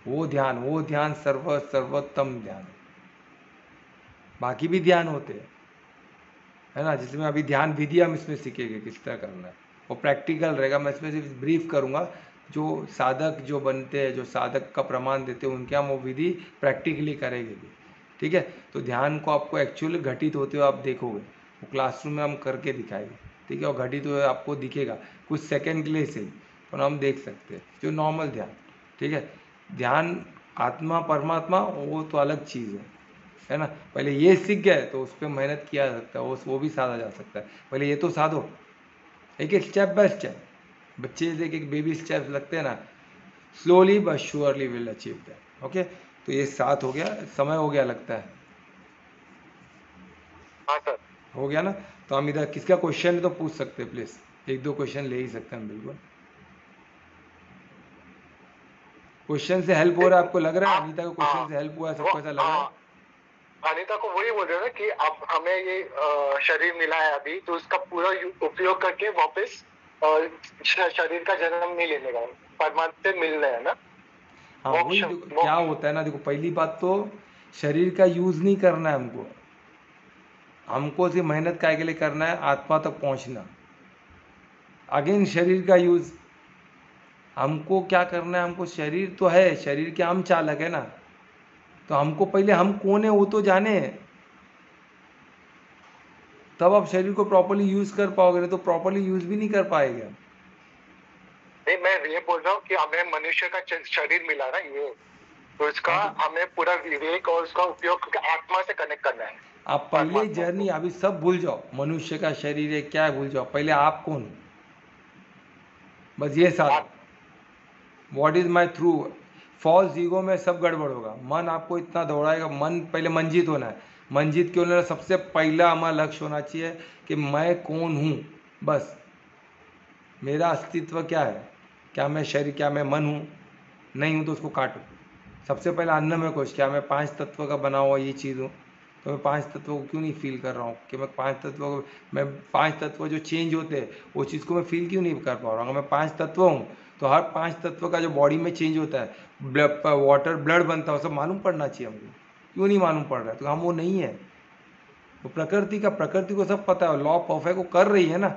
वो ध्यान सर्वोत्तम ध्यान। बाकी भी ध्यान होते हैं, है ना, जिसमें अभी ध्यान विधि हम इसमें सीखेंगे किस तरह करना है, वो प्रैक्टिकल रहेगा। मैं इसमें सिर्फ ब्रीफ करूँगा, जो साधक जो बनते हैं, जो साधक का प्रमाण देते हैं, उनके हम वो विधि प्रैक्टिकली करेंगे भी। ठीक है, तो ध्यान को आपको एक्चुअली घटित होते हुए आप देखोगे, वो क्लासरूम में हम करके दिखाएंगे। ठीक है, और घटित हुए आपको दिखेगा कुछ सेकंड के लिए सही, तो हम देख सकते हैं जो नॉर्मल ध्यान। ठीक है, ध्यान आत्मा परमात्मा वो तो अलग चीज़ है ना। पहले ये सीख गए तो उस पर मेहनत किया जा सकता है, वो भी साधा जा सकता है। पहले ये तो साधो, एक एक स्टेप बाय स्टेप, बच्चे जैसे एक बेबी स्टेप्स लगते हैं ना, slowly but surely will achieve that. Okay, तो ये 7 हो गया, समय हो गया लगता है। हाँ सर, हो गया ना, तो हम इधर किसका क्वेश्चन है तो पूछ सकते हैं, प्लीज एक दो क्वेश्चन ले ही सकते हैं हम, बिल्कुल। क्वेश्चन से हेल्प हो रहा है आपको, लग रहा है अनीता को क्वेश्चन से हेल्प हुआ है, सबको ऐसा लग रहा है? अनीता को वही बोल रहे हैं कि अब हमें ये शरीर मिला है अभी, तो उसका पूरा उपयोग करके वापस शरीर का जन्म नहीं लेने का, परमात्मा से मिलना है ना। हाँ, वही क्या होता है ना, देखो पहली बात तो शरीर का यूज नहीं करना है हमको, हमको सिर्फ मेहनत काय के लिए करना है, आत्मा तक पहुंचना। अगेन शरीर का यूज, हमको क्या करना है, हमको शरीर तो है, शरीर के हम चालक है ना, तो हमको पहले हम कौन है वो तो जाने, तब आप शरीर को प्रॉपर्ली यूज कर पाओगे, नहीं तो प्रॉपर्ली यूज भी नहीं कर पाएंगे। नहीं, मैं ये बोल रहा हूँ कि हमें मनुष्य का शरीर मिला ना ये, तो इसका हमें पूरा विवेक और उसका उपयोग आत्मा से कनेक्ट करना है। आप पहले जर्नी अभी सब भूल जाओ, मनुष्य का शरीर है क्या है भूल जाओ, पहले आप कौन हो, बस ये साथ। What is my through false ego में सब गड़बड़ होगा। मन आपको इतना दौड़ाएगा, मन पहले मंजित होना है। मंजित क्यों होना? सबसे पहला हमारा लक्ष्य होना चाहिए कि मैं कौन हूँ, बस मेरा अस्तित्व क्या है, क्या मैं शरीर, क्या मैं मन हूँ? नहीं हूँ तो उसको काटो। सबसे पहला अन्न में कोश, क्या मैं 5 तत्व का बना हुआ ये चीज़ हूँ? तो मैं 5 तत्वों को क्यों नहीं फील कर रहा हूँ कि मैं 5 तत्वों को, मैं 5 तत्व जो चेंज होते हैं वो चीज़ को मैं फील क्यों नहीं कर पा रहा हूँ? अगर मैं 5 तत्व हूँ तो हर 5 तत्व का जो बॉडी में चेंज होता है, वाटर ब्लड बनता है, वो सब मालूम पड़ना चाहिए हमको। क्यों नहीं मालूम पड़ रहा है? तो हम वो नहीं है। वो प्रकृति को सब पता है, लॉ परफेक्ट वो कर रही है ना।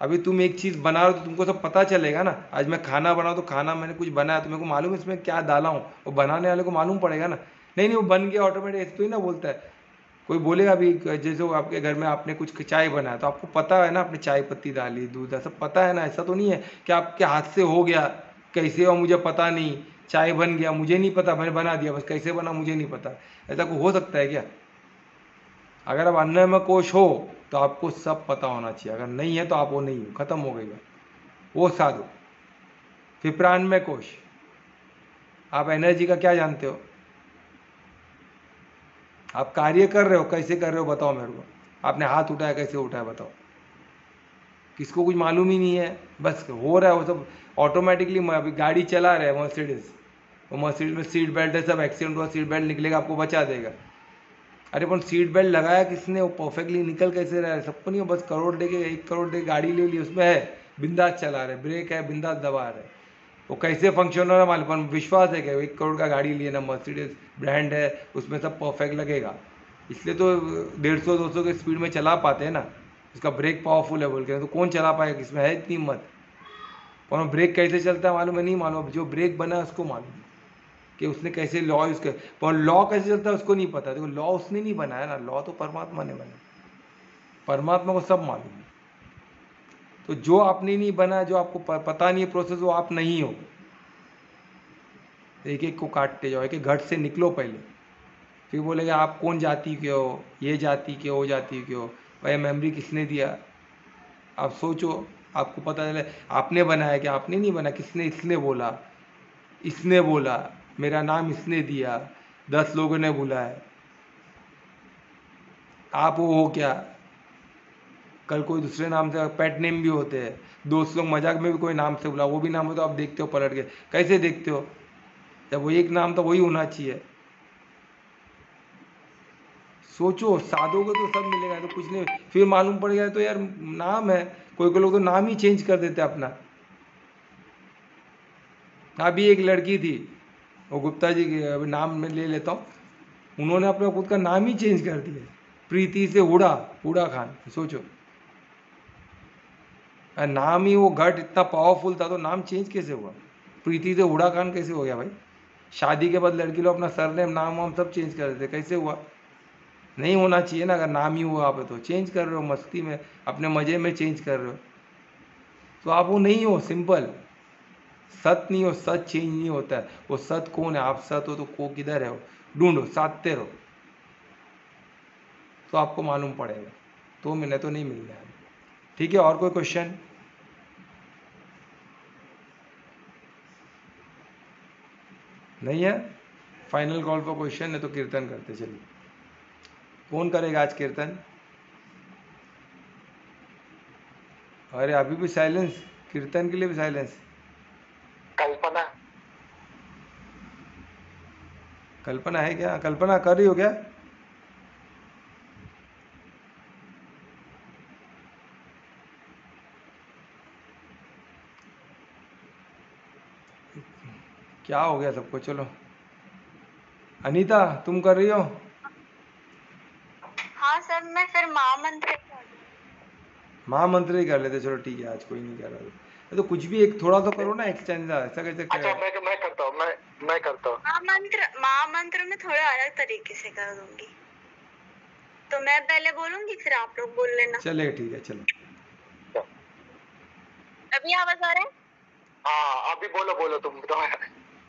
अभी तुम एक चीज़ बना रहे हो तो तुमको सब पता चलेगा ना। आज मैं खाना बनाऊँ तो खाना मैंने कुछ बनाया तो मेरे को मालूम है इसमें क्या डाला हूँ, वो बनाने वाले को मालूम पड़ेगा ना। नहीं नहीं वो बन गया ऑटोमेटिक, ऐसे तो ही ना बोलता है। कोई बोलेगा अभी, जैसे वो आपके घर में आपने कुछ चाय बनाया तो आपको पता है ना, आपने चाय पत्ती डाली, दूध, सब पता है ना। ऐसा तो नहीं है कि आपके हाथ से हो गया, कैसे हो मुझे पता नहीं, चाय बन गया मुझे नहीं पता, मैंने बना दिया, बस कैसे बना मुझे नहीं पता। ऐसा कोई हो सकता है क्या? अगर आप अन्न में कोश हो तो आपको सब पता होना चाहिए, अगर नहीं है तो आप वो नहीं हो, खत्म हो गई बात। वो साधु। फिर प्राण में कोश, आप एनर्जी का क्या जानते हो? आप कार्य कर रहे हो, कैसे कर रहे हो बताओ मेरे को। आपने हाथ उठाया, कैसे उठाया बताओ? किसको कुछ मालूम ही नहीं है, बस हो रहा है वो सब ऑटोमेटिकली। अभी गाड़ी चला रहे हैं मर्सिडीज, वो मर्सिडीज में सीट बेल्ट है, सब एक्सीडेंट हुआ सीट बेल्ट निकलेगा आपको बचा देगा। अरे पर सीट बेल्ट लगाया किसने? वो परफेक्टली निकल कैसे रहा है? सबको नहीं हो, बस करोड़ दे के 1 करोड़ दे गाड़ी ले ली, उसमें है बिंदास चला रहे, ब्रेक है बिंदास दबा रहे। वो कैसे फंक्शन हो रहा है मालूम, पर विश्वास है कि 1 करोड़ का गाड़ी लिए ना, मर्सिडीज ब्रांड है, उसमें सब परफेक्ट लगेगा। इसलिए तो 150-200 के स्पीड में चला पाते हैं ना, उसका ब्रेक पावरफुल है बोल के। तो कौन चला पाएगा, किसमें है इतनी हिम्मत? और ब्रेक कैसे चलता है मालूम है? नहीं मालूम। जो ब्रेक बना है उसको मालूम है कि उसने कैसे लॉ यूज कर, पर लॉ कैसे चलता है उसको नहीं पता। देखो लॉ उसने नहीं बनाया ना, लॉ तो परमात्मा ने बनाया, परमात्मा को सब मालूम है। तो जो आपने नहीं बनाया, जो आपको पता नहीं है प्रोसेस, वो आप नहीं हो। एक एक को काटते जाओ, एक एक घट से निकलो पहले, फिर बोलेगा आप कौन जाति के हो, ये जाति के हो, वो जाति के हो। भाई मेमोरी किसने दिया? आप सोचो, आपको पता चले आपने बनाया क्या? आपने नहीं बनाया, किसने? इसने बोला, इसने बोला, मेरा नाम इसने दिया, 10 लोगों ने बोला है। आप वो हो क्या? कल कोई दूसरे नाम से, पेट नेम भी होते हैं, दोस्त लोग मजाक में भी कोई नाम से बुला, वो भी नाम हो तो आप देखते हो पलट के, कैसे देखते हो? जब वो एक नाम तो वही होना चाहिए। सोचो, साधोगे तो सब मिलेगा, तो कुछ नहीं। फिर मालूम पड़ गया तो यार नाम है, कोई कोई लोग तो नाम ही चेंज कर देते अपना। अभी एक लड़की थी, वो गुप्ता जी की, अभी नाम मैं ले लेता हूँ, उन्होंने अपना खुद का नाम ही चेंज कर दिया, प्रीति से हुडा, हुडा खान। सोचो, नाम ही वो घट इतना पावरफुल था तो नाम चेंज कैसे हुआ? प्रीति से हुडा खान कैसे हो गया भाई? शादी के बाद लड़की लोग अपना सरनेम, नाम वाम सब चेंज कर देते, कैसे हुआ? नहीं होना चाहिए ना। अगर नाम ही हुआ आप तो चेंज कर रहे हो मस्ती में, अपने मजे में चेंज कर रहे हो, तो आप वो नहीं हो। सिंपल, सत नहीं हो, सत चेंज नहीं होता है। वो सत कौन है? आप सत हो तो को किधर है? वो ढूंढो, साधते रहो तो आपको मालूम पड़ेगा। 2 महीने तो नहीं मिलने वाले। ठीक है, और कोई क्वेश्चन? नहीं है? फाइनल कॉल पर क्वेश्चन है तो कीर्तन करते चलिए। कौन करेगा आज कीर्तन? अरे अभी भी साइलेंस, कीर्तन के लिए भी साइलेंस। कल्पना। कल्पना है क्या? कल्पना कर रही हो क्या? क्या हो गया सबको? चलो अनीता, तुम कर रही हो? हाँ सर, मैं फिर महामंत्र कर दूंगी। महामंत्र ही कर लेते, चलो ठीक है, आज कोई नहीं कर रहा तो कुछ भी एक थोड़ा तो करो ना, एक्सटेंड, ऐसा कैसे अच्छा, मैं करता हूँ, मैं करता हूँ। महामंत्र में थोड़ा अलग तरीके से कर दूंगी, तो मैं पहले बोलूंगी फिर आप लोग बोल लेना। चलेगा, ठीक है, चलो। अभी आवाज आ रहा है? हाँ अभी बोलो बोलो, तुम तो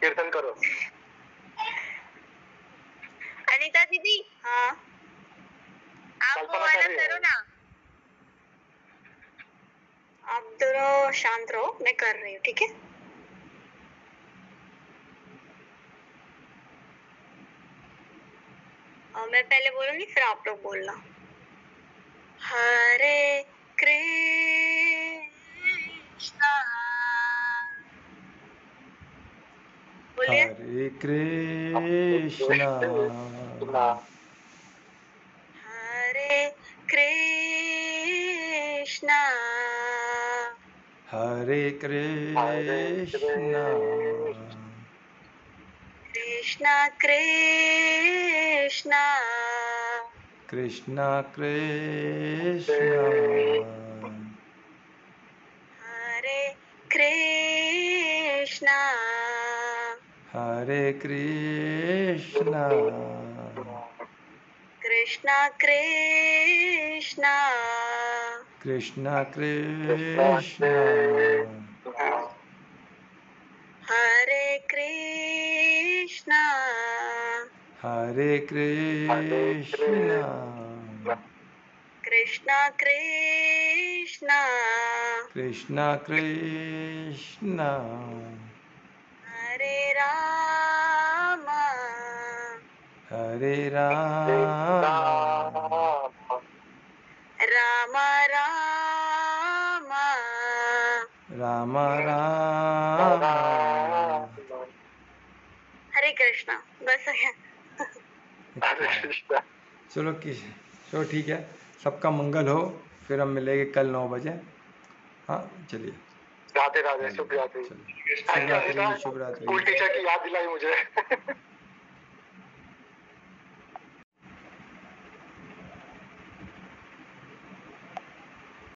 कीर्तन करो। अनीता दीदी, हाँ आप वो वाला करो ना। आप दोनों शांत रहो, मैं कर रही हूँ, ठीक है? मैं पहले बोलूंगी फिर आप लोग बोलना। हरे कृष्णा, बोलिए। हरे कृष्णा हरे कृष्णा, हरे कृष्णा कृष्णा कृष्णा, कृष्णा कृष्णा हरे कृष्णा, हरे कृष्णा कृष्णा कृष्णा, कृष्णा कृष्णा हरे कृष्णा, हरे कृष्णा कृष्णा कृष्णा, कृष्णा कृष्णा हरे राम, हरे राम राम राम, राम राम हरे कृष्णा। बस हो गया। चलो चलो ठीक है, सबका मंगल हो। फिर हम मिलेंगे कल 9 बजे। हाँ चलिए, राधे राधे, शुभ रात्रि। चलिए, शुभ रात्रि, शुभ रात्रि। स्कूल टीचर की याद दिलाई मुझे।